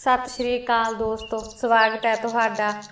ਸਤਿ ਸ਼੍ਰੀ ਅਕਾਲ ਦੋਸਤੋ, ਸਵਾਗਤ ਹੈ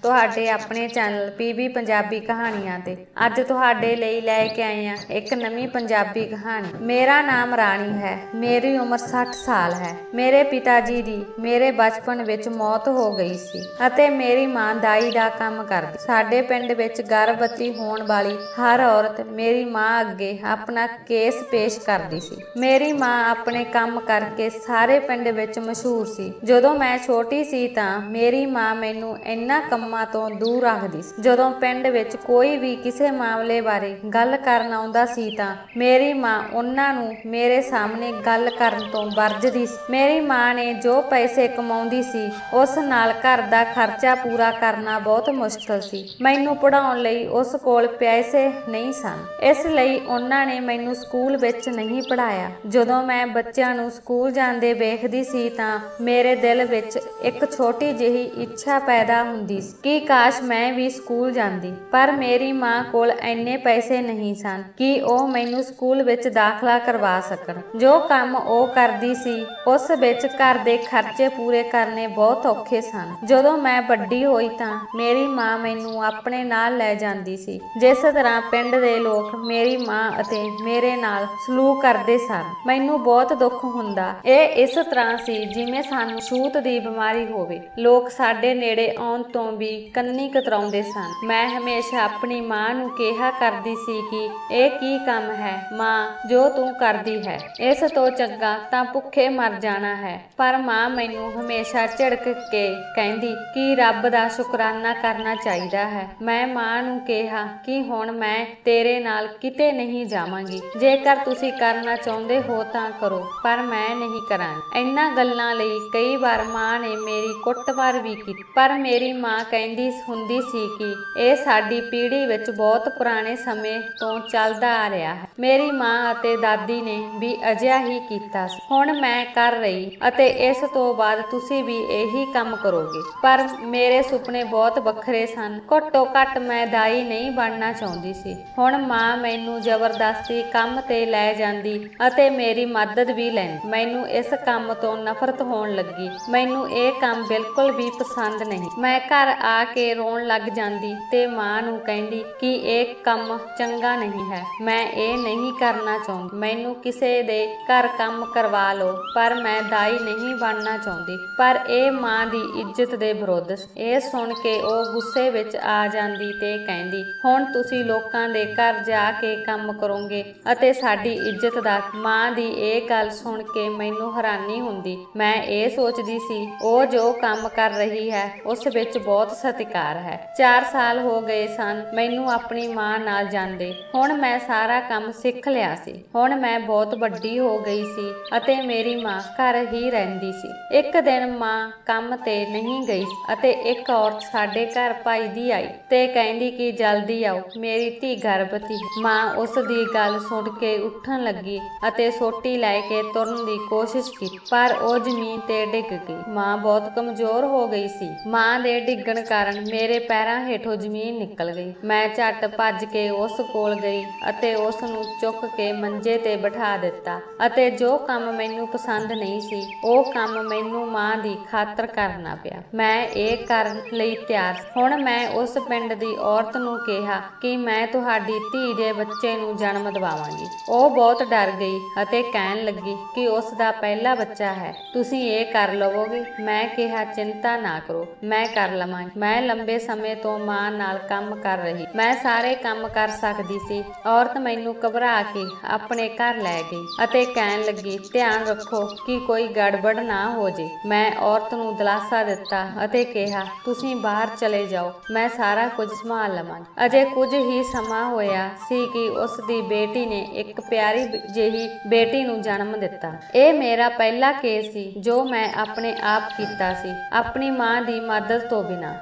ਤੁਹਾਡੇ ਆਪਣੇ ਚੈਨਲ ਪੀਬੀ ਪੰਜਾਬੀ ਕਹਾਣੀਆਂ ਤੇ। ਅੱਜ ਤੁਹਾਡੇ ਲਈ ਲੈ ਕੇ ਆਏ ਹਾਂ ਇੱਕ ਨਵੀਂ ਪੰਜਾਬੀ ਕਹਾਣੀ। ਮੇਰਾ ਨਾਮ ਰਾਣੀ ਹੈ। ਮੇਰੀ ਉਮਰ 60 ਸਾਲ ਹੈ। ਮੇਰੇ ਪਿਤਾ ਜੀ ਦੀ ਮੇਰੇ ਬਚਪਨ ਵਿੱਚ ਮੌਤ ਹੋ ਗਈ ਸੀ ਅਤੇ ਮੇਰੀ ਮਾਂ ਦਾਈ ਦਾ ਕੰਮ ਕਰਦੀ। ਸਾਡੇ ਪਿੰਡ ਵਿੱਚ ਗਰਭਵਤੀ ਹੋਣ ਵਾਲੀ ਹਰ ਔਰਤ ਮੇਰੀ ਮਾਂ ਅੱਗੇ ਆਪਣਾ ਕੇਸ ਪੇਸ਼ ਕਰਦੀ ਸੀ। ਮੇਰੀ ਮਾਂ ਆਪਣੇ ਕੰਮ ਕਰਕੇ ਸਾਰੇ ਪਿੰਡ ਵਿੱਚ ਮਸ਼ਹੂਰ ਸੀ। ਜਦੋਂ ਮੈਂ ਛੋਟੀ ਸੀ ਤਾਂ ਮੇਰੀ ਮਾਂ ਮੈਨੂੰ ਇਹਨਾਂ ਕੰਮਾਂ ਤੋਂ ਦੂਰ ਰੱਖਦੀ ਸੀ। ਜਦੋਂ ਪਿੰਡ ਵਿੱਚ ਕੋਈ ਵੀ ਕਿਸੇ ਮਾਮਲੇ ਬਾਰੇ ਗੱਲ ਕਰਨ ਆਉਂਦਾ ਸੀ ਤਾਂ ਮੇਰੀ ਮਾਂ ਉਹਨਾਂ ਨੂੰ ਮੇਰੇ ਸਾਹਮਣੇ ਗੱਲ ਕਰਨ ਤੋਂ ਵਰਜਦੀ ਸੀ। ਮੇਰੀ ਮਾਂ ਨੇ ਜੋ ਪੈਸੇ ਕਮਾਉਂਦੀ ਸੀ ਉਸ ਨਾਲ ਘਰ ਦਾ ਖਰਚਾ ਪੂਰਾ ਕਰਨਾ ਬਹੁਤ ਮੁਸ਼ਕਲ ਸੀ। ਮੈਨੂੰ ਪੜ੍ਹਾਉਣ ਲਈ ਉਸ ਕੋਲ ਪੈਸੇ ਨਹੀਂ ਸਨ, ਇਸ ਲਈ ਉਹਨਾਂ ਨੇ ਮੈਨੂੰ ਸਕੂਲ ਵਿੱਚ ਨਹੀਂ ਪੜ੍ਹਾਇਆ। ਜਦੋਂ ਮੈਂ ਬੱਚਿਆਂ ਨੂੰ ਸਕੂਲ ਜਾਂਦੇ ਵੇਖਦੀ ਸੀ ਤਾਂ ਮੇਰੇ ਦਿਲ ਵਿੱਚ ਇੱਕ ਛੋਟੀ ਜਿਹੀ ਇੱਛਾ ਪੈਦਾ ਹੁੰਦੀ ਸੀ ਕਿ ਕਾਸ਼ ਮੈਂ ਵੀ ਸਕੂਲ ਜਾਂਦੀ, ਪਰ ਮੇਰੀ ਮਾਂ ਕੋਲ ਇੰਨੇ ਪੈਸੇ ਨਹੀਂ ਸਨ ਕਿ ਉਹ ਮੈਨੂੰ ਸਕੂਲ ਵਿੱਚ ਦਾਖਲਾ ਕਰਵਾ ਸਕਣ। ਜੋ ਕੰਮ ਉਹ ਕਰਦੀ ਸੀ ਉਸ ਵਿੱਚ ਘਰ ਦੇ ਖਰਚੇ ਪੂਰੇ ਕਰਨੇ ਬਹੁਤ ਔਖੇ ਸਨ। ਜਦੋਂ ਮੈਂ ਵੱਡੀ ਹੋਈ ਤਾਂ ਮੇਰੀ ਮਾਂ ਮੈਨੂੰ ਆਪਣੇ ਨਾਲ ਲੈ ਜਾਂਦੀ ਸੀ। ਜਿਸ ਤਰ੍ਹਾਂ ਪਿੰਡ ਦੇ ਲੋਕ ਮੇਰੀ ਮਾਂ ਅਤੇ ਮੇਰੇ ਨਾਲ ਸਲੂਕ ਕਰਦੇ ਸਨ, ਮੈਨੂੰ ਬਹੁਤ ਦੁੱਖ ਹੁੰਦਾ। ਇਹ ਇਸ ਤਰ੍ਹਾਂ ਸੀ ਜਿਵੇਂ ਸਾਨੂੰ ਛੂਤ ਦੀ ਬਿਮਾਰੀ ਹੋਵੇ। ਲੋਕ ਸਾਡੇ ਨੇੜੇ ਆਉਣ ਤੋਂ ਵੀ ਕੰਨੀ ਕਤਰਾਉਂਦੇ ਸਨ। ਮੈਂ ਹਮੇਸ਼ਾ ਆਪਣੀ ਮਾਂ ਨੂੰ ਕਿਹਾ ਕਰਦੀ ਸੀ ਕਿ ਇਹ ਕੀ ਕੰਮ ਹੈ ਮਾਂ ਜੋ ਤੂੰ ਕਰਦੀ ਹੈ, ਇਸ ਤੋਂ ਚੰਗਾ ਤਾਂ ਭੁੱਖੇ ਮਰ ਜਾਣਾ ਹੈ। ਪਰ ਮਾਂ ਮੈਨੂੰ ਹਮੇਸ਼ਾ ਝਿੜਕ ਕੇ ਕਹਿੰਦੀ ਕਿ ਰੱਬ ਦਾ ਸ਼ੁਕਰਾਨਾ ਕਰਨਾ ਚਾਹੀਦਾ ਹੈ। ਮੈਂ ਮਾਂ ਨੂੰ ਕਿਹਾ ਕਿ ਹੁਣ ਮੈਂ ਤੇਰੇ ਨਾਲ ਕਿਤੇ ਨਹੀਂ ਜਾਵਾਂਗੀ, ਜੇਕਰ ਤੁਸੀਂ ਕਰਨਾ ਚਾਹੁੰਦੇ ਹੋ ਤਾਂ ਕਰੋ, ਪਰ ਮੈਂ ਨਹੀਂ ਕਰਾਂਗੀ। ਇਹਨਾਂ ਗੱਲਾਂ ਲਈ ਕਈ ਵਾਰ ਮਾਂ ਨੇ ਮੇਰੀ ਕੁੱਟਮਾਰ ਵੀ ਕੀਤੀ, ਪਰ ਮੇਰੀ ਮਾਂ ਕਹਿੰਦੀ ਹੁੰਦੀ ਸੀ ਕਿ ਇਹ ਸਾਡੀ ਪੀੜ੍ਹੀ ਵਿੱਚ ਬਹੁਤ ਪੁਰਾਣੇ ਸਮੇਂ ਤੋਂ ਚੱਲਦਾ ਆ ਰਿਹਾ ਹੈ। ਮੇਰੀ ਮਾਂ ਅਤੇ ਦਾਦੀ ਨੇ ਵੀ ਅਜਿਹਾ ਹੀ ਕੀਤਾ ਸੀ। ਹੁਣ ਮੈਂ ਕਰ ਰਹੀ ਅਤੇ ਇਸ ਤੋਂ ਬਾਅਦ ਤੁਸੀਂ ਵੀ ਇਹੀ ਕੰਮ ਕਰੋਗੇ। ਪਰ ਮੇਰੇ ਸੁਪਨੇ ਬਹੁਤ ਵੱਖਰੇ ਸਨ। ਘੱਟੋ ਘੱਟ ਮੈਂ ਦਾਈ ਨਹੀਂ ਬਣਨਾ ਚਾਹੁੰਦੀ ਸੀ। ਹੁਣ ਮਾਂ ਮੈਨੂੰ ਜ਼ਬਰਦਸਤੀ ਕੰਮ ਤੇ ਲੈ ਜਾਂਦੀ ਅਤੇ ਮੇਰੀ ਮਦਦ ਵੀ ਲੈਂਦੀ। ਮੈਨੂੰ ਇਸ ਕੰਮ ਤੋਂ ਨਫ਼ਰਤ ਹੋਣ ਲੱਗੀ। ਮੈਨੂੰ ਇਹ ਕੰਮ ਬਿਲਕੁਲ ਵੀ ਪਸੰਦ ਨਹੀਂ। ਮੈਂ ਘਰ ਆ ਕੇ ਰੋਣ ਲੱਗ ਜਾਂਦੀ ਤੇ ਮਾਂ ਨੂੰ ਕਹਿੰਦੀ ਕਿ ਇਹ ਕੰਮ ਚੰਗਾ ਨਹੀਂ ਹੈ, ਮੈਂ ਇਹ ਨਹੀਂ ਕਰਨਾ ਚਾਹੁੰਦੀ। ਮੈਨੂੰ ਕਿਸੇ ਦੇ ਘਰ ਕੰਮ ਕਰਵਾ ਲਓ, ਪਰ ਮੈਂ ਦਾਈ ਨਹੀਂ ਬਣਨਾ ਚਾਹੁੰਦੀ। ਪਰ ਇਹ ਮਾਂ ਦੀ ਇੱਜ਼ਤ ਦੇ ਵਿਰੁੱਧ ਸੀ। ਇਹ ਸੁਣ ਕੇ ਉਹ ਗੁੱਸੇ ਵਿੱਚ ਆ ਜਾਂਦੀ ਤੇ ਕਹਿੰਦੀ, ਹੁਣ ਤੁਸੀਂ ਲੋਕਾਂ ਦੇ ਘਰ ਜਾ ਕੇ ਕੰਮ ਕਰੋਗੇ ਅਤੇ ਸਾਡੀ ਇੱਜ਼ਤ ਦਾ। ਮਾਂ ਦੀ ਇਹ ਗੱਲ ਸੁਣ ਕੇ ਮੈਨੂੰ ਹੈਰਾਨੀ ਹੁੰਦੀ। ਮੈਂ ਇਹ ਸੋਚਦੀ ਸੀ ਉਹ ਜੋ ਕੰਮ ਕਰ ਰਹੀ ਹੈ ਉਸ ਵਿੱਚ ਬਹੁਤ ਸਤਿਕਾਰ ਹੈ। 4 ਸਾਲ ਹੋ ਗਏ ਸਨ ਮੈਨੂੰ ਆਪਣੀ ਮਾਂ ਨਾਲ ਜਾਂਦੇ। ਹੁਣ ਮੈਂ ਸਾਰਾ ਕੰਮ ਸਿੱਖ ਲਿਆ ਸੀ। ਹੁਣ ਮੈਂ ਬਹੁਤ ਵੱਡੀ ਹੋ ਗਈ ਸੀ ਅਤੇ ਮੇਰੀ ਮਾਂ ਘਰ ਹੀ ਰਹਿੰਦੀ ਸੀ। ਇੱਕ ਦਿਨ ਮਾਂ ਕੰਮ ਤੇ ਨਹੀਂ ਗਈ ਅਤੇ ਇੱਕ ਔਰਤ ਸਾਡੇ ਘਰ ਭਾਈ ਦੀ ਆਈ ਤੇ ਕਹਿੰਦੀ ਕਿ ਜਲਦੀ ਆਓ, ਮੇਰੀ ਧੀ ਗਰਭਵਤੀ ਹੈ। ਮਾਂ ਉਸ ਦੀ ਗੱਲ ਸੁਣ ਕੇ ਉੱਠਣ ਲੱਗੀ ਅਤੇ ਸੋਟੀ ਲੈ ਕੇ ਤੁਰਨ ਦੀ ਕੋਸ਼ਿਸ਼ ਕੀਤੀ, ਪਰ ਉਹ ਜ਼ਮੀਨ ਤੇ ਡਿੱਗ ਗਈ। ਮਾਂ ਬਹੁਤ ਕਮਜ਼ੋਰ ਹੋ ਗਈ ਸੀ। ਮਾਂ ਦੇ ਡਿੱਗਣ ਕਾਰਨ ਮੇਰੇ ਪੈਰਾਂ ਹੇਠੋਂ ਜ਼ਮੀਨ ਨਿਕਲ ਗਈ। ਮੈਂ ਝੱਟ ਭੱਜ ਕੇ ਉਸ ਕੋਲ ਗਈ ਅਤੇ ਉਸ ਨੂੰ ਚੁੱਕ ਕੇ ਮੰਜੇ ਤੇ ਬਿਠਾ ਦਿੱਤਾ ਅਤੇ ਜੋ ਕੰਮ ਮੈਨੂੰ ਪਸੰਦ ਨਹੀਂ ਸੀ ਉਹ ਕੰਮ ਮੈਨੂੰ ਮਾਂ ਦੀ ਖਾਤਰ ਕਰਨਾ ਪਿਆ। ਮੈਂ ਇਹ ਕਰਨ ਲਈ ਤਿਆਰ ਸੀ। ਹੁਣ ਮੈਂ ਉਸ ਪਿੰਡ ਦੀ ਔਰਤ ਨੂੰ ਕਿਹਾ ਕਿ ਮੈਂ ਤੁਹਾਡੀ ਧੀ ਦੇ ਬੱਚੇ ਨੂੰ ਜਨਮ ਦਿਵਾਵਾਂਗੀ। ਉਹ ਬਹੁਤ ਡਰ ਗਈ ਅਤੇ ਕਹਿਣ ਲੱਗੀ ਕਿ ਉਸ ਦਾ ਪਹਿਲਾ ਬੱਚਾ ਹੈ, ਤੁਸੀਂ ਇਹ ਕਰ ਲਵੋਗੇ। ਮੈਂ ਕਿਹਾ ਚਿੰਤਾ ਨਾ ਕਰੋ, ਮੈਂ ਕਰ ਲਵਾਂਗੀ। ਮੈਂ ਲੰਬੇ ਸਮੇਂ ਤੋਂ ਮਾਂ ਨਾਲ ਕੰਮ ਕਰ ਰਹੀ, ਮੈਂ ਸਾਰੇ ਕੰਮ ਕਰ ਸਕਦੀ ਸੀ। ਔਰਤ ਮੈਨੂੰ ਘਬਰਾ ਕੇ ਆਪਣੇ ਘਰ ਲੈ ਗਈ ਅਤੇ ਕਹਿਣ ਲੱਗੀ ਧਿਆਨ ਰੱਖੋ ਕਿ ਕੋਈ ਗੜਬੜ ਨਾ ਹੋ ਜੇ। ਮੈਂ ਔਰਤ ਨੂੰ ਦਿਲਾਸਾ ਦਿੱਤਾ ਅਤੇ ਕਿਹਾ ਤੁਸੀਂ ਬਾਹਰ ਚਲੇ ਜਾਓ, ਮੈਂ ਸਾਰਾ ਕੁਝ ਸੰਭਾਲ ਲਵਾਂਗੀ। ਅਜੇ ਕੁਝ ਹੀ ਸਮਾਂ ਹੋਇਆ ਸੀ ਕਿ ਉਸ ਦੀ ਬੇਟੀ ਨੇ ਇੱਕ ਪਿਆਰੀ ਜਿਹੀ ਬੇਟੀ ਨੂੰ ਜਨਮ ਦਿੱਤਾ। ਇਹ ਮੇਰਾ ਪਹਿਲਾ ਕੇਸ ਸੀ ਜੋ ਮੈਂ ਆਪਣੇ ਆਪ ਕੀਤਾ ਸੀ, ਆਪਣੀ ਮਾਂ ਦੀ ਮਦਦ ਤੋਂ ਬਿਨਾਂ।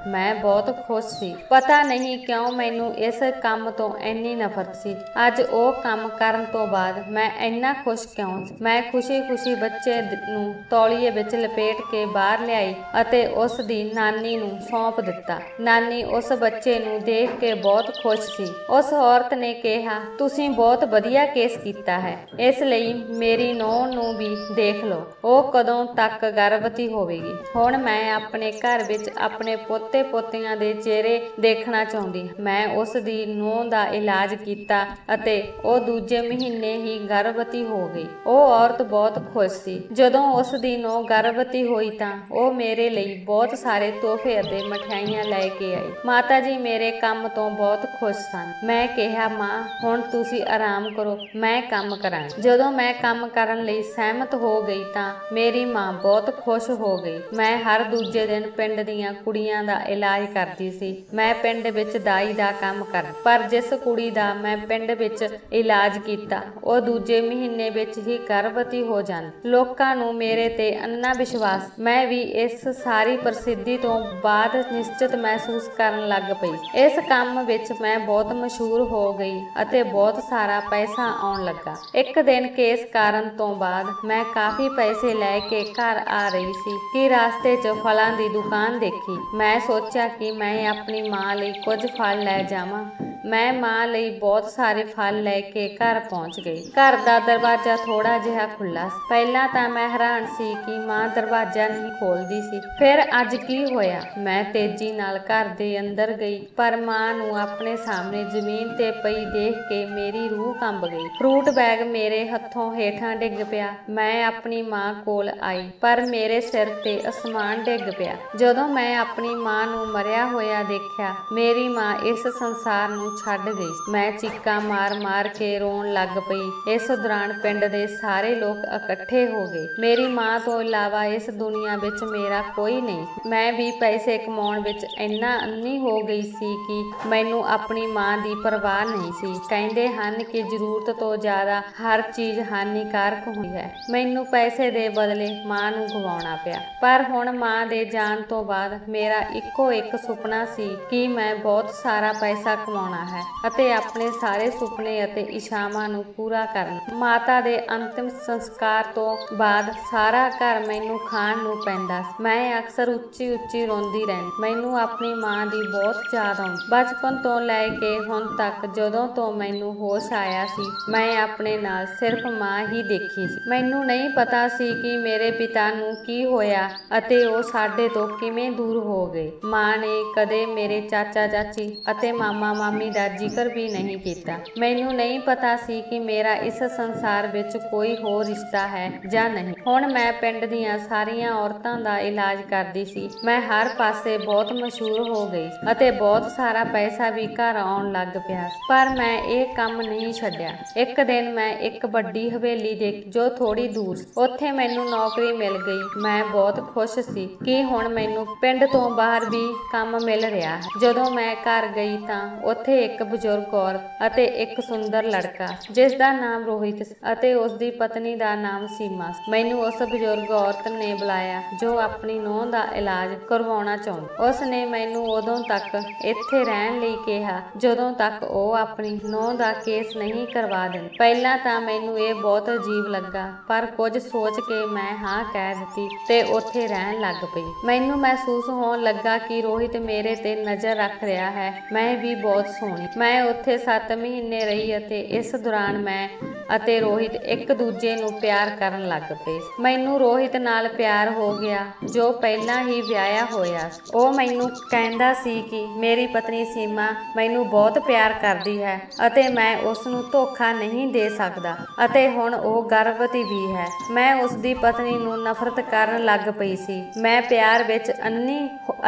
ਮੈਂ ਬਹੁਤ ਖੁਸ਼ ਸੀ। ਪਤਾ ਨਹੀਂ ਕਿਉਂ ਮੈਨੂੰ ਇਸ ਕੰਮ ਤੋਂ ਇੰਨੀ ਨਫ਼ਰਤ ਸੀ। ਅੱਜ ਉਹ ਕੰਮ ਕਰਨ ਤੋਂ ਬਾਅਦ ਮੈਂ ਇੰਨਾ ਖੁਸ਼ ਕਿਉਂ ਸੀ। ਮੈਂ ਖੁਸ਼ੀ-ਖੁਸ਼ੀ ਬੱਚੇ ਨੂੰ ਤੌਲੀਏ ਵਿੱਚ ਲਪੇਟ ਕੇ ਬਾਹਰ ਲਿਆਈ ਅਤੇ ਉਸ ਦੀ ਨਾਨੀ ਨੂੰ ਸੌਂਪ ਦਿੱਤਾ। ਨਾਨੀ ਉਸ ਬੱਚੇ ਨੂੰ ਦੇਖ ਕੇ ਬਹੁਤ ਖੁਸ਼ ਸੀ। ਉਸ ਔਰਤ ਨੇ ਕਿਹਾ ਤੁਸੀਂ ਬਹੁਤ ਵਧੀਆ ਕੇਸ ਕੀਤਾ ਹੈ, ਇਸ ਲਈ ਮੇਰੀ ਨੂੰਹ ਨੂੰ ਵੀ ਦੇਖ ਲਓ। ਉਹ ਕਦੋਂ ਤੱਕ ਗਰਭਵਤੀ ਹੋਵੇਗੀ। ਹੁਣ ਮੈਂ ਆਪਣੇ ਘਰ ਵਿੱਚ ਆਪਣੇ ਪੋਤੇ ਪੋਤੀਆਂ ਦੇ ਚਿਹਰੇ ਦੇਖਣਾ ਚਾਹੁੰਦੀ ਹਾਂ। ਮੈਂ ਉਸ ਦੀ ਨੂੰਹ ਦਾ ਇਲਾਜ ਕੀਤਾ ਅਤੇ ਉਹ ਦੂਜੇ ਮਹੀਨੇ ਹੀ ਗਰਭਵਤੀ ਹੋ ਗਈ। ਉਹ ਔਰਤ ਬਹੁਤ ਖੁਸ਼ ਸੀ। ਜਦੋਂ ਉਸ ਦੀ ਨੂੰਹ ਗਰਭਵਤੀ ਹੋਈ ਤਾਂ ਉਹ ਮੇਰੇ ਲਈ ਬਹੁਤ ਸਾਰੇ ਤੋਹਫੇ ਅਤੇ ਮਠਿਆਈਆਂ ਲੈ ਕੇ ਆਈ। ਮਾਤਾ ਜੀ ਮੇਰੇ ਕੰਮ ਤੋਂ ਬਹੁਤ ਖੁਸ਼ ਸਨ। ਮੈਂ ਕਿਹਾ, ਮਾਂ ਹੁਣ ਤੁਸੀਂ ਆਰਾਮ ਕਰੋ, ਮੈਂ ਕੰਮ ਕਰਾਂਗੀ। ਜਦੋਂ ਮੈਂ ਕੰਮ ਕਰਨ ਲਈ ਸਹਿਮਤ ਹੋ ਗਈ ਤਾਂ ਮੇਰੀ ਮਾਂ ਬਹੁਤ ਖੁਸ਼ ਹੋ ਗਈ। ਮੈਂ ਹਰ ਦੂਜੇ ਦਿਨ ਪਿੰਡ ਦੀਆਂ ਕੁੜੀਆਂ ਦਾ ਇਲਾਜ ਕਰਦੀ ਸੀ। ਮੈਂ ਪਿੰਡ ਵਿੱਚ ਦਾਈ ਦਾ ਕੰਮ ਕਰਦੀ, ਪਰ ਜਿਸ ਕੁੜੀ ਦਾ ਮੈਂ ਪਿੰਡ ਵਿੱਚ ਇਲਾਜ ਕੀਤਾ ਉਹ ਦੂਜੇ ਮਹੀਨੇ ਵਿੱਚ ਹੀ ਗਰਭਵਤੀ ਹੋ ਜਾਂਦੀ। ਲੋਕਾਂ ਨੂੰ ਮੇਰੇ ਤੇ ਅੰਨਾ ਵਿਸ਼ਵਾਸ। ਮੈਂ ਵੀ ਇਸ ਸਾਰੀ ਪ੍ਰਸਿੱਧੀ ਤੋਂ ਬਾਅਦ ਨਿਸ਼ਚਿਤ ਮਹਿਸੂਸ ਕਰਨ ਲੱਗ ਪਈ। ਇਸ ਕੰਮ ਵਿੱਚ ਮੈਂ ਬਹੁਤ ਮਸ਼ਹੂਰ ਹੋ ਗਈ ਅਤੇ ਬਹੁਤ ਸਾਰਾ ਪੈਸਾ ਆਉਣ ਲੱਗਾ। ਇੱਕ ਦਿਨ ਕੇਸ ਕਰਨ ਤੋਂ ਬਾਅਦ ਮੈਂ ਕਾਫੀ ਪੈਸੇ ਲੈ ਕੇ ਘਰ ਆ ਰਹੀ ਸੀ ਕਿ ਰਸਤੇ 'ਚ ਫਲਾਂ ਦੀ ਦੁਕਾਨ ਦੇਖੀ। ਮੈਂ ਸੋਚਿਆ ਕਿ ਮੈਂ ਆਪਣੀ ਮਾਂ ਲਈ ਕੁਝ ਫਲ ਲੈ ਜਾਵਾਂ। ਮੈਂ ਮਾਂ ਲਈ ਬਹੁਤ ਸਾਰੇ ਫਲ ਲੈ ਕੇ ਘਰ ਪਹੁੰਚ ਗਈ। ਘਰ ਦਾ ਦਰਵਾਜ਼ਾ ਥੋੜਾ ਜਿਹਾ ਖੁੱਲਾ ਸੀ। ਪਹਿਲਾਂ ਤਾਂ ਮੈਂ ਹੈਰਾਨ ਸੀ ਕਿ ਮਾਂ ਦਰਵਾਜ਼ਾ ਨਹੀਂ ਖੋਲਦੀ ਸੀ। ਫਿਰ ਅੱਜ ਕੀ ਹੋਇਆ? ਮੈਂ ਤੇਜ਼ੀ ਨਾਲ ਘਰ ਦੇ ਅੰਦਰ ਗਈ, ਪਰ ਮਾਂ ਨੂੰ ਆਪਣੇ ਸਾਹਮਣੇ ਜ਼ਮੀਨ ਤੇ ਪਈ ਦੇਖ ਕੇ ਮੇਰੀ ਰੂਹ ਕੰਬ ਗਈ। ਫਰੂਟ ਬੈਗ ਮੇਰੇ ਹੱਥੋਂ ਹੇਠਾਂ ਡਿੱਗ ਪਿਆ। ਮੈਂ ਆਪਣੀ ਮਾਂ ਕੋਲ ਆਈ, ਪਰ ਮੇਰੇ ਸਿਰ ਤੇ ਅਸਮਾਨ ਡਿੱਗ ਪਿਆ। ਜਦੋਂ ਮੈਂ ਆਪਣੀ ਮਾਂ ਨੂੰ ਮਰਿਆ ਹੋਇਆ ਦੇਖਿਆ, ਮੇਰੀ ਮਾਂ ਇਸ ਸੰਸਾਰ ਨੂੰ ਛੱਡ ਗਈ। ਮੈਂ ਚੀਕਾਂ ਮਾਰ-ਮਾਰ ਕੇ ਰੋਣ ਲੱਗ ਪਈ। ਇਸ ਦੌਰਾਨ ਪਿੰਡ ਦੇ ਸਾਰੇ ਲੋਕ ਇਕੱਠੇ ਹੋ ਗਏ। ਮੇਰੀ ਮਾਂ ਤੋਂ ਇਲਾਵਾ ਇਸ ਦੁਨੀਆ ਵਿੱਚ ਮੇਰਾ ਕੋਈ ਨਹੀਂ। ਮੈਂ ਵੀ ਪੈਸੇ ਕਮਾਉਣ ਵਿੱਚ ਇੰਨਾ ਅੰਨੀ ਹੋ ਗਈ ਸੀ ਕਿ ਮੈਨੂੰ ਆਪਣੀ ਮਾਂ ਦੀ ਪਰਵਾਹ ਨਹੀਂ ਸੀ। ਕਹਿੰਦੇ ਹਨ ਕਿ ਜ਼ਰੂਰਤ ਤੋਂ ਜ਼ਿਆਦਾ ਹਰ ਚੀਜ਼ ਹਾਨੀਕਾਰਕ ਹੁੰਦੀ ਹੈ। ਮੈਨੂੰ ਪੈਸੇ ਦੇ ਬਦਲੇ ਮਾਂ ਨੂੰ ਗਵਾਉਣਾ ਪਿਆ। ਪਰ ਹੁਣ ਮਾਂ ਦੇ ਜਾਣ ਤੋਂ ਬਾਅਦ ਮੇਰਾ ਇੱਕੋ ਇੱਕ ਸੁਪਨਾ ਸੀ ਕਿ ਮੈਂ ਬਹੁਤ ਸਾਰਾ ਪੈਸਾ ਕਮਾਉਣਾ ਹੈ ਅਤੇ ਆਪਣੇ ਸਾਰੇ ਸੁਪਨੇ ਅਤੇ ਇੱਛਾਵਾਂ ਨੂੰ ਪੂਰਾ ਕਰਨਾ। ਮਾਤਾ ਦੇ ਅੰਤਿਮ ਸੰਸਕਾਰ ਤੋਂ ਬਾਅਦ ਸਾਰਾ ਘਰ ਮੈਨੂੰ ਖਾਣ ਨੂੰ ਪੈਂਦਾ ਸੀ। ਮੈਂ ਅਕਸਰ ਉੱਚੀ ਉੱਚੀ ਰੋਂਦੀ ਰਹਿੰਦੀ। ਮੈਨੂੰ ਆਪਣੀ ਮਾਂ ਦੀ ਬਹੁਤ ਯਾਦ ਆਉਂਦੀ। ਬਚਪਨ ਤੋਂ ਲੈ ਕੇ ਹੁਣ ਤੱਕ ਜਦੋਂ ਤੋਂ ਮੈਨੂੰ ਹੋਸ਼ ਆਇਆ ਸੀ, ਮੈਂ ਆਪਣੇ ਨਾਲ ਸਿਰਫ ਮਾਂ ਹੀ ਦੇਖੀ ਸੀ। ਮੈਨੂੰ ਨਹੀਂ ਪਤਾ ਸੀ ਕਿ ਮੇਰੇ ਪਿਤਾ ਨੂੰ ਕੀ ਹੋਇਆ ਅਤੇ ਉਹ ਸਾਡੇ ਤੋਂ ਕਿਵੇਂ ਦੂਰ ਹੋ ਗਏ। ਮਾਂ ਨੇ ਕਦੇ ਮੇਰੇ ਚਾਚਾ ਚਾਚੀ ਅਤੇ ਮਾਮਾ ਮਾਮੀ ਦਾ ਜ਼ਿਕਰ ਵੀ ਨਹੀਂ ਕੀਤਾ। ਮੈਨੂੰ ਨਹੀਂ ਪਤਾ ਸੀ ਕਿ ਮੇਰਾ ਇਸ ਸੰਸਾਰ ਵਿੱਚ ਕੋਈ ਹੋਰ ਰਿਸ਼ਤਾ ਹੈ ਜਾਂ ਨਹੀਂ। ਹੁਣ ਮੈਂ ਪਿੰਡ ਦੀਆਂ ਸਾਰੀਆਂ ਔਰਤਾਂ ਦਾ ਇਲਾਜ ਕਰਦੀ ਸੀ। ਮੈਂ ਹਰ ਪਾਸੇ ਬਹੁਤ ਮਸ਼ਹੂਰ ਹੋ ਗਈ ਅਤੇ ਬਹੁਤ ਸਾਰਾ ਪੈਸਾ ਵੀ ਘਰ ਆਉਣ ਲੱਗ ਪਿਆ। ਪਰ ਮੈਂ ਇਹ ਕੰਮ ਨਹੀਂ ਛੱਡਿਆ। ਇੱਕ ਦਿਨ ਮੈਂ ਇੱਕ ਵੱਡੀ ਹਵੇਲੀ ਦੇਖੀ ਜੋ ਥੋੜੀ ਦੂਰ ਸੀ। ਉੱਥੇ ਮੈਨੂੰ ਨੌਕਰੀ ਮਿਲ ਗਈ। ਮੈਂ ਬਹੁਤ ਖੁਸ਼ ਸੀ ਕਿ ਹੁਣ ਮੈਨੂੰ ਪਿੰਡ ਤੋਂ ਬਾਹਰ ਵੀ ਕੰਮ ਮਿਲ ਰਿਹਾ ਹੈ। ਜਦੋਂ ਮੈਂ ਘਰ ਗਈ ਤਾਂ ਉੱਥੇ ਇੱਕ ਬਜ਼ੁਰਗ ਔਰਤ ਅਤੇ ਇੱਕ ਸੁੰਦਰ ਲੜਕਾ ਜਿਸ ਦਾ ਨਾਮ ਰੋਹਿਤ ਸੀ ਅਤੇ ਉਸ ਦੀ ਪਤਨੀ ਦਾ ਨਾਮ ਸੀਮਾ ਸੀ। ਮੈਨੂੰ ਉਸ ਬਜ਼ੁਰਗ ਔਰਤ ਨੇ ਬੁਲਾਇਆ ਜੋ ਆਪਣੀ ਨੂੰਹ ਦਾ ਇਲਾਜ ਕਰਵਾਉਣਾ ਚਾਹੁੰਦੀ। ਉਸ ਨੇ ਮੈਨੂੰ ਉਦੋਂ ਤੱਕ ਇੱਥੇ ਰਹਿਣ ਲਈ ਕਿਹਾ ਜਦੋਂ ਤੱਕ ਉਹ ਆਪਣੀ ਨੂੰਹ ਦਾ ਕੇਸ ਨਹੀਂ ਕਰਵਾ ਦਿੰਦੀ। ਪਹਿਲਾਂ ਤਾਂ ਮੈਨੂੰ ਇਹ ਬਹੁਤ ਅਜੀਬ ਲੱਗਾ, ਪਰ ਕੁਝ ਸੋਚ ਕੇ ਮੈਂ ਹਾਂ ਕਹਿ ਦਿੱਤੀ ਤੇ ਉੱਥੇ ਰਹਿਣ ਲੱਗ ਪਈ। ਮੈਨੂੰ ਮਹਿਸੂਸ ਹੋਣ ਲੱਗਾ ਕਿ ਰੋਹਿਤ ਮੇਰੇ ਤੇ ਨਜ਼ਰ ਰੱਖ ਰਿਹਾ ਹੈ। ਮੈਂ ਵੀ ਬਹੁਤ ਸੋਹਣੀ। ਮੈਂ ਉੱਥੇ 7 ਮਹੀਨੇ ਰਹੀ ਅਤੇ ਇਸ ਦੌਰਾਨ ਮੈਂ ਅਤੇ ਰੋਹਿਤ ਇੱਕ ਦੂਜੇ ਨੂੰ ਪਿਆਰ ਕਰਨ ਲੱਗ ਪਏ। ਮੈਨੂੰ ਰੋਹਿਤ ਨਾਲ ਪਿਆਰ ਹੋ ਗਿਆ ਜੋ ਪਹਿਲਾਂ ਹੀ ਵਿਆਹਿਆ ਹੋਇਆ ਸੀ। ਉਹ ਮੈਨੂੰ ਕਹਿੰਦਾ ਸੀ ਕਿ ਮੇਰੀ ਪਤਨੀ ਸੀਮਾ ਮੈਨੂੰ ਬਹੁਤ ਪਿਆਰ ਕਰਦੀ ਹੈ ਅਤੇ ਮੈਂ ਉਸ ਨੂੰ ਧੋਖਾ ਨਹੀਂ ਦੇ ਸਕਦਾ ਅਤੇ ਹੁਣ ਉਹ ਗਰਭਵਤੀ ਵੀ ਹੈ। ਮੈਂ ਉਸ ਦੀ ਪਤਨੀ ਨੂੰ ਨਫ਼ਰਤ ਕਰਨ ਲੱਗ ਪਈ ਸੀ। ਮੈਂ ਪਿਆਰ ਵਿੱਚ ਅੰਨੀ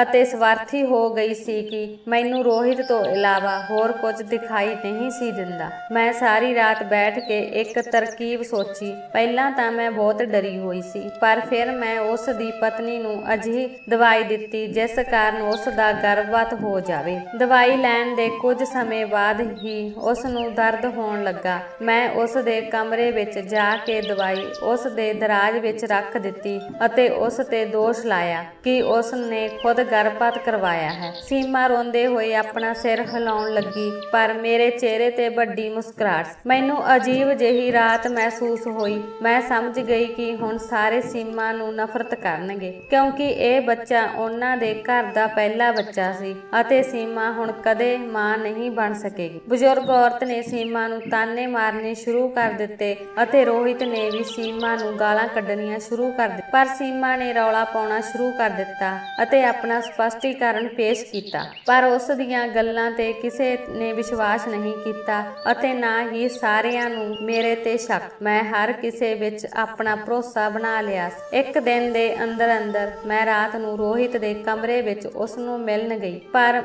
ਅਤੇ ਸਵਾਰਥੀ ਹੋ ਗਈ ਸੀ ਕਿ ਮੈਨੂੰ ਰੋਹਿਤ ਤੋਂ ਇਲਾਵਾ ਹੋਰ ਕੁਝ ਦਿਖਾਈ ਨਹੀਂ ਸੀ ਦਿੰਦਾ। ਮੈਂ ਸਾਰੀ ਰਾਤ ਬੈਠ ਕੇ ਇੱਕ ਤਰਕੀਬ ਸੋਚੀ। ਪਹਿਲਾਂ ਤਾਂ ਮੈਂ ਬਹੁਤ ਡਰੀ ਹੋਈ ਸੀ, ਪਰ ਫਿਰ ਮੈਂ ਉਸ ਦੀ ਪਤਨੀ ਨੂੰ ਅਜਿਹੀ ਦਵਾਈ ਦਿੱਤੀ ਜਿਸ ਕਾਰਨ ਉਸ ਦਾ ਗਰਭਪਾਤ ਹੋ ਜਾਵੇ। ਦਵਾਈ ਲੈਣ ਦੇ ਕੁਝ ਸਮੇਂ ਬਾਅਦ ਹੀ ਉਸ ਨੂੰ ਦਰਦ ਹੋਣ ਲੱਗਾ। ਮੈਂ ਉਸ ਦੇ ਕਮਰੇ ਵਿੱਚ ਜਾ ਕੇ ਦਵਾਈ ਉਸ ਦੇ ਦਰਾਜ਼ ਵਿੱਚ ਰੱਖ ਦਿੱਤੀ ਅਤੇ ਉਸ ਤੇ ਦੋਸ਼ ਲਾਇਆ ਕਿ ਉਸ ਨੇ ਖੁਦ ਗਰਭਪਾਤ ਕਰਵਾਇਆ ਹੈ। ਸੀਮਾ ਰੋਂਦੇ ਹੋਏ ਆਪਣਾ ਸਿਰ ਹਿਲਾਉਣ ਲੱਗੀ, ਪਰ ਮੇਰੇ ਚਿਹਰੇ ਤੇ ਵੱਡੀ ਮੁਸਕਰਾਹਟ ਸੀ। ਮੈਨੂੰ ਅਜੀਬ ਜਿਹੀ ਰਾਹਤ ਮਹਿਸੂਸ ਹੋਈ। ਮੈਂ ਸਮਝ ਗਈ ਕਿ ਹੁਣ ਸਾਰੇ ਸੀਮਾ ਨੂੰ ਨਫ਼ਰਤ ਕਰਨਗੇ ਕਿਉਂਕਿ ਇਹ ਬੱਚਾ ਉਹਨਾਂ ਦੇ ਘਰ ਦਾ ਪਹਿਲਾ ਬੱਚਾ ਸੀ ਅਤੇ ਸੀਮਾ ਹੁਣ ਕਦੇ ਮਾਂ ਨਹੀਂ ਬਣ ਸਕੇਗੀ। ਬਜ਼ੁਰਗ ਔਰਤ ਨੇ ਸੀਮਾ ਨੂੰ ਤਾਨੇ ਮਾਰਨੇ ਸ਼ੁਰੂ ਕਰ ਦਿੱਤੇ ਅਤੇ ਰੋਹਿਤ ਨੇ ਵੀ ਸੀਮਾ ਨੂੰ ਗਾਲਾਂ ਕੱਢਣੀਆਂ ਸ਼ੁਰੂ ਕਰ ਦਿੱਤੀਆਂ। ਪਰ ਸੀਮਾ ਨੇ ਰੌਲਾ ਪਾਉਣਾ ਸ਼ੁਰੂ ਕਰ ਦਿੱਤਾ ਅਤੇ ਆਪਣਾ ਸਪਸ਼ਟੀਕਰਨ ਪੇਸ਼ ਕੀਤਾ, ਪਰ ਉਸ ਦੀਆਂ ਗੱਲਾਂ ਤੇ ਕਿਸੇ ਨੇ ਵਿਸ਼ਵਾਸ ਨਹੀਂ ਕੀਤਾ ਅਤੇ ਨਾ ਹੀ ਸਾਰਿਆਂ ਨੂੰ ਮੇਰੇ ਤੇ ਸ਼ੱਕ। ਮੈਂ ਹਰ ਕਿਸੇ ਵਿੱਚ ਆਪਣਾ ਭਰੋਸਾ ਬਣਾ ਲਿਆ। ਇੱਕ ਦਿਨ ਦੇ ਅੰਦਰ ਅੰਦਰ ਮੈਂ ਰਾਤ ਨੂੰ ਰੋਹਿਤ ਦੇ ਕਮਰੇ ਵਿੱਚ ਉਸ ਨੂੰ ਮਿਲਣ ਗਈ, ਪਰ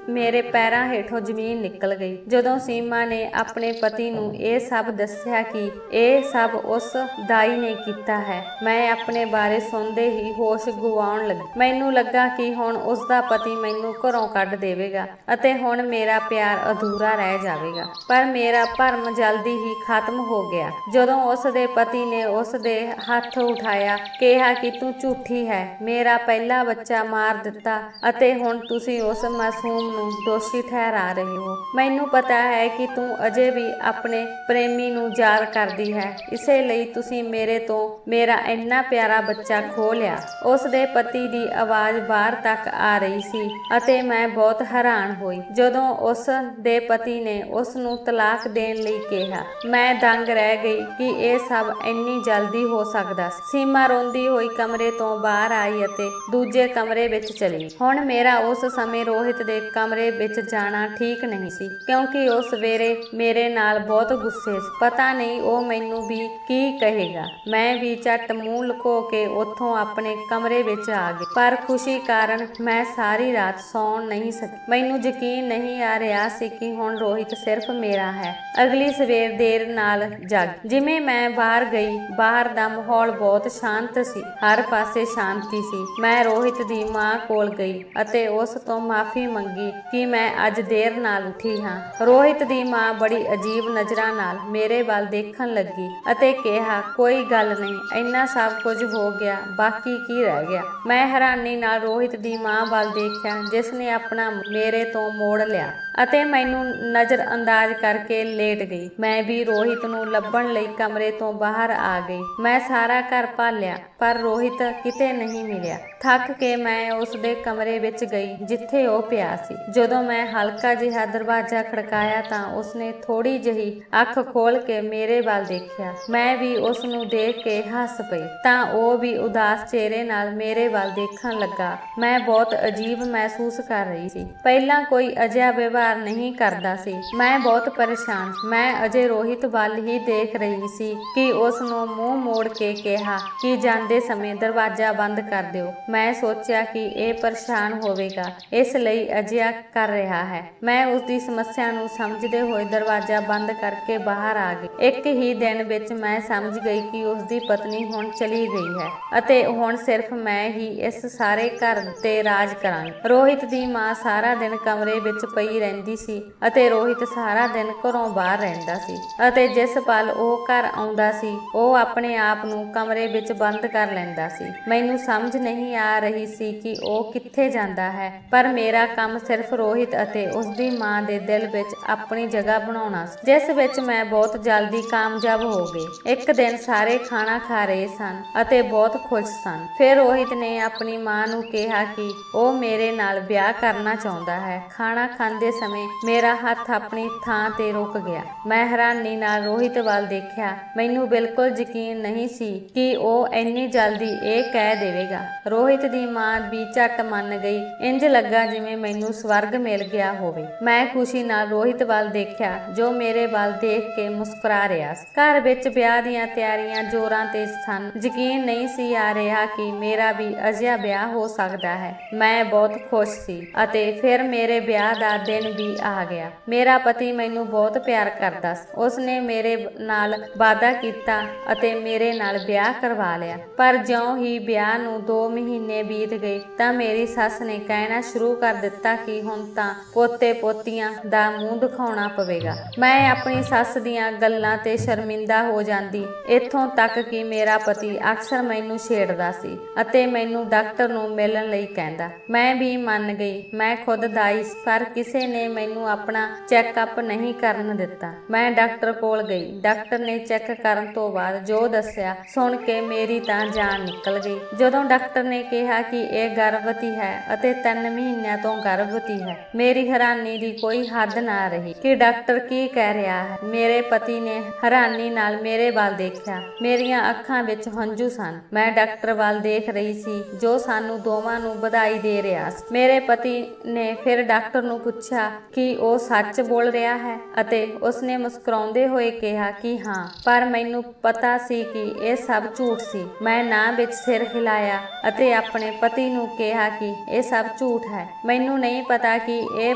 ਮੇਰੇ ਪੈਰਾਂ ਹੇਠੋਂ ਜ਼ਮੀਨ ਨਿਕਲ ਗਈ ਜਦੋਂ ਸੀਮਾ ਨੇ ਆਪਣੇ ਪਤੀ ਨੂੰ ਇਹ ਸਭ ਦੱਸਿਆ ਕਿ ਇਹ ਸਭ ਉਸ ਦਾਈ ਨੇ ਕੀਤਾ ਹੈ। ਮੈਂ ਆਪਣੇ ਬਾਰੇ ਸੁਣਦੇ ਹੀ ਹੋਸ਼ ਗਵਾਉਣ ਲੱਗੀ। ਮੈਨੂੰ ਲੱਗਾ ਕਿ ਹੁਣ ਉਸ ਦਾ ਪਤੀ ਮੈਨੂੰ ਘਰੋਂ ਕੱਢ ਦੇਵੇਗਾ ਅਤੇ ਹੁਣ ਮੇਰਾ ਪਿਆਰ ਅਧੂਰਾ ਰਹਿ ਜਾਵੇਗਾ, ਪਰ ਮੇਰਾ ਭਰਮ ਜਲਦੀ ਹੀ ਖਤਮ ਹੋ ਗਿਆ ਜਦੋਂ ਉਸ ਦੇ ਪਤੀ ਨੇ ਉਸ ਦੇ ਹੱਥ ਉਠਾਇਆ, ਕਿਹਾ ਕਿ ਤੂੰ ਝੂਠੀ ਹੈ, ਮੇਰਾ ਪਹਿਲਾ ਬੱਚਾ ਮਾਰ ਦਿੱਤਾ ਅਤੇ ਹੁਣ ਤੁਸੀਂ ਉਸ ਮਾਸੂਮ ਨੂੰ ਦੋਸ਼ੀ ਠਹਿਰਾ ਰਹੇ ਹੋ। ਮੈਨੂੰ ਪਤਾ ਹੈ ਕਿ ਤੂੰ ਅਜੇ ਵੀ ਆਪਣੇ ਪ੍ਰੇਮੀ ਨੂੰ ਯਾਦ ਕਰਦੀ ਹੈ, ਇਸੇ ਲਈ ਤੁਸੀਂ ਮੇਰੇ ਤੋਂ ਮੇਰਾ ਇੰਨਾ ਪਿਆਰਾ ਬੱਚਾ ਖੋਹ ਲਿਆ। ਉਸ ਦੇ ਪਤੀ ਦੀ ਆਵਾਜ਼ ਬਾਹਰ ਤੱਕ ਆ ਰਹੀ ਸੀ ਅਤੇ ਮੈਂ ਬਹੁਤ ਹੈਰਾਨ ਹੋਈ ਜਦੋਂ ਉਸ ਦੇ ਪਤੀ ਨੇ ਉਸ ਨੂੰ ਤਲਾਕ ਦੇਣ ਲਈ ਕਿਹਾ। ਮੈਂ ਦੰਗ ਰਹਿ ਗਈ ਕਿ ਇਹ ਸਭ ਇੰਨੀ ਜਲਦੀ ਹੋ ਸਕਦਾ ਸੀ। ਸੀਮਾ ਰੋਂਦੀ ਹੋਈ ਕਮਰੇ ਤੋਂ ਬਾਹਰ ਆਈ ਅਤੇ ਦੂਜੇ ਕਮਰੇ ਵਿੱਚ ਚਲੀ। ਹੁਣ ਮੇਰਾ ਉਸ ਸਮੇਂ ਰੋਹਿਤ ਦੇ ਕਮਰੇ ਵਿੱਚ ਜਾਣਾ ਠੀਕ ਨਹੀਂ ਸੀ, ਕਿਉਂਕਿ ਉਹ ਸਵੇਰੇ ਮੇਰੇ ਨਾਲ ਬਹੁਤ ਗੁੱਸੇ ਸੀ। ਪਤਾ ਨਹੀਂ ਉਹ ਮੈਨੂੰ ਵੀ ਕੀ ਕਹੇਗਾ। ਮੈਂ ਵੀ ਝੱਟ ਮੂੰਹ ਲੁਕੋ ਕੇ ਉੱਥੋਂ ਆਪਣੇ ਕਮਰੇ ਵਿੱਚ ਆ ਗਈ, ਪਰ ਖੁਸ਼ੀ ਕਾਰਨ ਮੈਂ ਸਾਰੀ ਰਾਤ ਸੌਣ ਨਹੀਂ ਸਕੀ। ਮੈਨੂੰ ਯਕੀਨ ਨਹੀਂ ਆ ਰਿਹਾ ਸੀ ਕਿ ਹੁਣ ਰੋਹਿਤ ਸਿਰਫ ਮੇਰਾ ਹੈ। ਅਗਲੀ ਸਵੇਰ ਦੇਰ ਨਾਲ ਜਾਗੀ। ਜਿਵੇਂ ਮੈਂ ਬਾਹਰ ਗਈ, ਬਾਹਰ ਦਾ ਮਾਹੌਲ ਬਹੁਤ ਸ਼ਾਂਤ ਸੀ, ਹਰ ਪਾਸੇ ਸ਼ਾਂਤੀ ਸੀ। ਮੈਂ ਰੋਹਿਤ ਦੀ ਮਾਂ ਕੋਲ ਗਈ ਅਤੇ ਉਸ ਤੋਂ ਮਾਫੀ ਮੰਗੀ ਕਿ ਮੈਂ ਅੱਜ ਦੇਰ ਨਾਲ ਉੱਠੀ ਹਾਂ। ਰੋਹਿਤ ਦੀ ਮਾਂ ਬੜੀ ਅਜੀਬ ਨਜ਼ਰਾਂ ਨਾਲ ਮੇਰੇ ਵੱਲ ਦੇਖਣ ਲੱਗੀ ਅਤੇ ਕਿਹਾ, ਕੋਈ ਗੱਲ ਨਹੀਂ, ਇੰਨਾ ਸਭ ਕੁਝ ਹੋ ਗਿਆ, ਬਾਕੀ ਕੀ ਰਹਿ ਗਿਆ। ਮੈਂ ਹੈਰਾਨੀ ਨਾਲ ਰੋਹਿਤ ਦੀ ਮਾਂ ਵੱਲ ਦੇਖਿਆ, ਜਿਸ ਨੇ ਆਪਣਾ ਮੇਰੇ ਤੋਂ ਮੋੜ ਲਿਆ ਅਤੇ ਮੈਨੂੰ ਨਜ਼ਰ ਅੰਦਾਜ਼ ਕਰਕੇ ਲੇਟ ਗਈ। ਮੈਂ ਵੀ ਰੋਹਿਤ ਨੂੰ ਲੱਭਣ ਲਈ ਕਮਰੇ ਤੋਂ ਬਾਹਰ ਆ ਗਈ। ਮੈਂ ਸਾਰਾ ਘਰ ਭਾਲਿਆ, ਪਰ ਰੋਹਿਤ ਕਿਤੇ ਨਹੀਂ ਮਿਲਿਆ। ਥੱਕ ਕੇ ਮੈਂ ਉਸ ਦੇ ਕਮਰੇ ਵਿੱਚ ਗਈ ਜਿੱਥੇ ਉਹ ਪਿਆ ਸੀ। ਜਦੋਂ ਮੈਂ ਹਲਕਾ ਜਿਹਾ ਦਰਵਾਜ਼ਾ ਖੜਕਾਇਆ ਤਾਂ ਉਸਨੇ ਥੋੜੀ ਜਿਹੀ ਅੱਖ ਖੋਲ ਕੇ ਮੇਰੇ ਵੱਲ ਦੇਖਿਆ। ਮੈਂ ਵੀ ਉਸ ਨੂੰ ਦੇਖ ਕੇ ਹੱਸ ਪਈ ਤਾਂ ਉਹ ਵੀ ਉਦਾਸ ਚਿਹਰੇ ਨਾਲ ਮੇਰੇ ਵੱਲ ਦੇਖਣ ਲੱਗਾ। ਮੈਂ ਬਹੁਤ ਅਜੀਬ ਮਹਿਸੂਸ ਕਰ ਰਹੀ ਸੀ। ਪਹਿਲਾਂ ਕੋਈ ਅਜਿਹਾ ਵਿਵਹਾਰ ਨਹੀਂ ਕਰਦਾ ਸੀ। ਮੈਂ ਬਹੁਤ ਪਰੇਸ਼ਾਨ। ਮੈਂ ਅਜੇ ਰੋਹਿਤ ਵੱਲ ਹੀ ਦੇਖ ਰਹੀ ਸੀ ਕਿ ਉਸ ਨੂੰ ਮੂੰਹ ਮੋੜ ਕੇ ਕਿਹਾ ਕਿ ਜਾਂਦੇ ਸਮੇਂ ਦਰਵਾਜ਼ਾ ਬੰਦ ਕਰ ਦਿਓ। ਮੈਂ ਸੋਚਿਆ ਕਿ ਇਹ ਪਰੇਸ਼ਾਨ ਹੋਵੇਗਾ, ਇਸ ਲਈ ਅਜਿਹਾ ਕਰ ਰਿਹਾ ਹੈ। ਮੈਂ ਉਸ ਦੀ ਸਮੱਸਿਆ ਨੂੰ ਸਮਝਦੇ ਹੋਏ ਦਰਵਾਜ਼ਾ ਬੰਦ ਕਰਕੇ ਬਾਹਰ ਆ ਗਈ। ਇੱਕ ਹੀ ਦਿਨ ਵਿੱਚ ਮੈਂ ਸਮਝ ਗਈ ਕਿ ਉਸ ਦੀ ਪਤਨੀ ਹੁਣ ਚਲੀ ਗਈ ਹੈ ਅਤੇ ਹੁਣ ਸਿਰਫ ਮੈਂ ਹੀ ਇਸ ਸਾਰੇ ਘਰ ਤੇ ਰਾਜ ਕਰਾਂਗੀ। ਰੋਹਿਤ ਦੀ ਮਾਂ ਸਾਰਾ ਦਿਨ ਕਮਰੇ ਵਿੱਚ ਪਈ ਰਹਿੰਦੀ ਸੀ ਅਤੇ ਰੋਹਿਤ ਸਾਰਾ ਦਿਨ ਘਰੋਂ ਬਾਹਰ ਰਹਿੰਦਾ ਸੀ ਅਤੇ ਜਿਸ ਪਲ ਉਹ ਘਰ ਆਉਂਦਾ ਸੀ ਉਹ ਆਪਣੇ ਆਪ ਨੂੰ ਕਮਰੇ ਵਿੱਚ ਬੰਦ ਕਰ ਲੈਂਦਾ ਸੀ। ਮੈਨੂੰ ਸਮਝ ਨਹੀਂ ਆ ਰਹੀ ਸੀ ਕਿ ਉਹ ਕਿੱਥੇ ਜਾਂਦਾ ਹੈ, ਪਰ ਮੇਰਾ ਕੰਮ ਸਿਰਫ ਰੋਹਿਤ ਅਤੇ ਉਸ ਦੀ ਮਾਂ ਦੇ ਦਿਲ ਵਿੱਚ ਆਪਣੀ ਜਗ੍ਹਾ ਬਣਾਉਣਾ ਸੀ, ਜਿਸ ਵਿੱਚ ਮੈਂ ਬਹੁਤ ਜਲਦੀ ਕਾਮਯਾਬ ਹੋ ਗਈ। ਇੱਕ ਦਿਨ ਸਾਰੇ ਖਾਣਾ ਖਾ ਰਹੇ ਸਨ ਅਤੇ ਬਹੁਤ ਖੁਸ਼ ਸਨ। ਫਿਰ ਰੋਹਿਤ ਨੇ ਆਪਣੀ ਮਾਂ ਨੂੰ ਕਿਹਾ ਕਿ ਉਹ ਮੇਰੇ ਨਾਲ ਵਿਆਹ ਕਰਨਾ ਚਾਹੁੰਦਾ ਹੈ। ਖਾਣਾ ਖਾਂਦੇ ਸਮੇਂ ਮੇਰਾ ਹੱਥ ਆਪਣੀ ਥਾਂ ਤੇ ਰੁਕ ਗਿਆ। ਮੈਂ ਹੈਰਾਨੀ ਨਾਲ ਰੋਹਿਤ ਵੱਲ ਦੇਖਿਆ। ਮੈਨੂੰ ਬਿਲਕੁਲ ਯਕੀਨ ਨਹੀਂ ਸੀ ਕਿ ਉਹ ਇੰਨੀ ਜਲਦੀ ਇਹ ਕਹਿ ਦੇਵੇਗਾ। ਰੋਹਿਤ ਦੀ ਮਾਂ ਵੀ ਝੱਟ ਮੰਨ ਗਈ। ਇੰਜ ਲੱਗਾ ਜਿਵੇਂ ਮੈਨੂੰ ਸਵਰਗ ਮਿਲ ਗਿਆ ਹੋਵੇ। ਮੈਂ ਖੁਸ਼ੀ ਨਾਲ ਰੋਹਿਤ ਵੱਲ ਦੇਖਿਆ ਜੋ ਮੇਰੇ ਵੱਲ ਦੇਖ ਕੇ ਮੁਸਕਰਾ ਰਿਹਾ ਸੀ। ਘਰ ਵਿੱਚ ਵਿਆਹ ਦੀਆਂ ਤਿਆਰੀਆਂ ਜ਼ੋਰਾਂ ਤੇ ਸਨ। ਯਕੀਨ ਨਹੀਂ ਸੀ ਆ ਰਿਹਾ ਕਿ ਮੇਰਾ ਵੀ ਅਜਿਹਾ ਵਿਆਹ ਹੋ ਸਕਦਾ ਹੈ। ਮੈਂ ਬਹੁਤ ਖੁਸ਼ ਸੀ ਅਤੇ ਫਿਰ ਮੇਰੇ ਵਿਆਹ ਦਾ ਦਿਨ ਵੀ ਆ ਗਿਆ। ਮੇਰਾ ਪਤੀ ਮੈਨੂੰ ਬਹੁਤ ਪਿਆਰ ਕਰਦਾ ਸੀ। ਉਸਨੇ ਮੇਰੇ ਨਾਲ ਵਾਅਦਾ ਕੀਤਾ ਅਤੇ ਮੇਰੇ ਨਾਲ ਵਿਆਹ ਕਰਵਾ ਲਿਆ, ਪਰ ਜਿਉਂ ਹੀ ਵਿਆਹ ਨੂੰ 2 ਮਹੀਨੇ ਬੀਤ ਗਏ ਤਾਂ ਮੇਰੀ ਸੱਸ ਨੇ ਕਹਿਣਾ ਸ਼ੁਰੂ ਕਰ ਦਿੱਤਾ ਕਿ ਹੁਣ ਤਾਂ ਪੋਤੇ ਪੋਤੀਆਂ ਦਾ ਮੂੰਹ ਦਿਖਾਉਣਾ ਪਵੇਗਾ। ਮੈਂ ਆਪਣੀ ਸੱਸ ਦੀਆਂ ਗੱਲਾਂ ਤੇ ਸ਼ਰਮਿੰਦਾ ਹੋ ਜਾਂਦੀ, ਇੱਥੋਂ ਤੱਕ ਕਿ ਮੇਰਾ ਪਤੀ ਅਕਸਰ ਮੈਨੂੰ ਛੇੜਦਾ ਸੀ ਅਤੇ ਮੈਨੂੰ ਡਾਕਟਰ ਨੂੰ ਮਿਲਣ ਲਈ ਕਹਿੰਦਾ। ਮੈਂ ਵੀ ਮੰਨ ਗਈ। ਮੈਂ ਖੁਦ ਦਾਈ, ਪਰ ਕਿਸੇ ਨੇ ਨੇ ਮੈਨੂੰ ਆਪਣਾ ਚੈੱਕਅਪ ਨਹੀਂ ਕਰਨ ਦਿੱਤਾ। ਮੈਂ ਡਾਕਟਰ ਕੋਲ ਗਈ। ਡਾਕਟਰ ਨੇ ਚੈੱਕ ਕਰਨ ਤੋਂ ਬਾਅਦ ਜੋ ਦੱਸਿਆ ਸੁਣ ਕੇ ਮੇਰੀ ਤਾਂ ਜਾਨ ਨਿਕਲ ਗਈ। ਜਦੋਂ ਡਾਕਟਰ ਨੇ ਕਿਹਾ ਕਿ ਇਹ ਗਰਭਵਤੀ ਹੈ ਅਤੇ 3 ਮਹੀਨਿਆਂ ਤੋਂ ਗਰਭਵਤੀ ਹੈ, ਮੇਰੀ ਹੈਰਾਨੀ ਦੀ ਕੋਈ ਹੱਦ ਨਾ ਰਹੀ ਕਿ ਡਾਕਟਰ ਕੀ ਕਹਿ ਰਿਹਾ ਹੈ। ਮੇਰੇ ਪਤੀ ਨੇ ਹੈਰਾਨੀ ਨਾਲ ਮੇਰੇ ਵੱਲ ਦੇਖਿਆ। ਮੇਰੀਆਂ ਅੱਖਾਂ ਵਿੱਚ ਹੰਝੂ ਸਨ। ਮੈਂ ਡਾਕਟਰ ਵੱਲ ਦੇਖ ਰਹੀ ਸੀ ਜੋ ਸਾਨੂੰ ਦੋਵਾਂ ਨੂੰ ਵਧਾਈ ਦੇ ਰਿਹਾ ਸੀ। ਮੇਰੇ ਪਤੀ ਨੇ ਫਿਰ ਡਾਕਟਰ ਨੂੰ ਪੁੱਛਿਆ ਕਿ ਉਹ ਸੱਚ ਬੋਲ ਰਿਹਾ ਹੈ ਅਤੇ ਉਸਨੇ ਮੁਸਕਰਾਉਂਦੇ ਹੋਏ ਕਿਹਾ ਕਿ ਹਾਂ, ਪਰ ਮੈਨੂੰ ਪਤਾ ਸੀ ਕਿ ਇਹ ਸਭ ਝੂਠ ਸੀ। ਮੈਂ ਨਾ ਵਿੱਚ ਸਿਰ ਹਿਲਾਇਆ ਅਤੇ ਆਪਣੇ ਪਤੀ ਨੂੰ ਕਿਹਾ ਕਿ ਇਹ ਸਭ ਝੂਠ ਹੈ। ਮੈਨੂੰ ਨਹੀਂ ਪਤਾ ਕਿ ਇਹ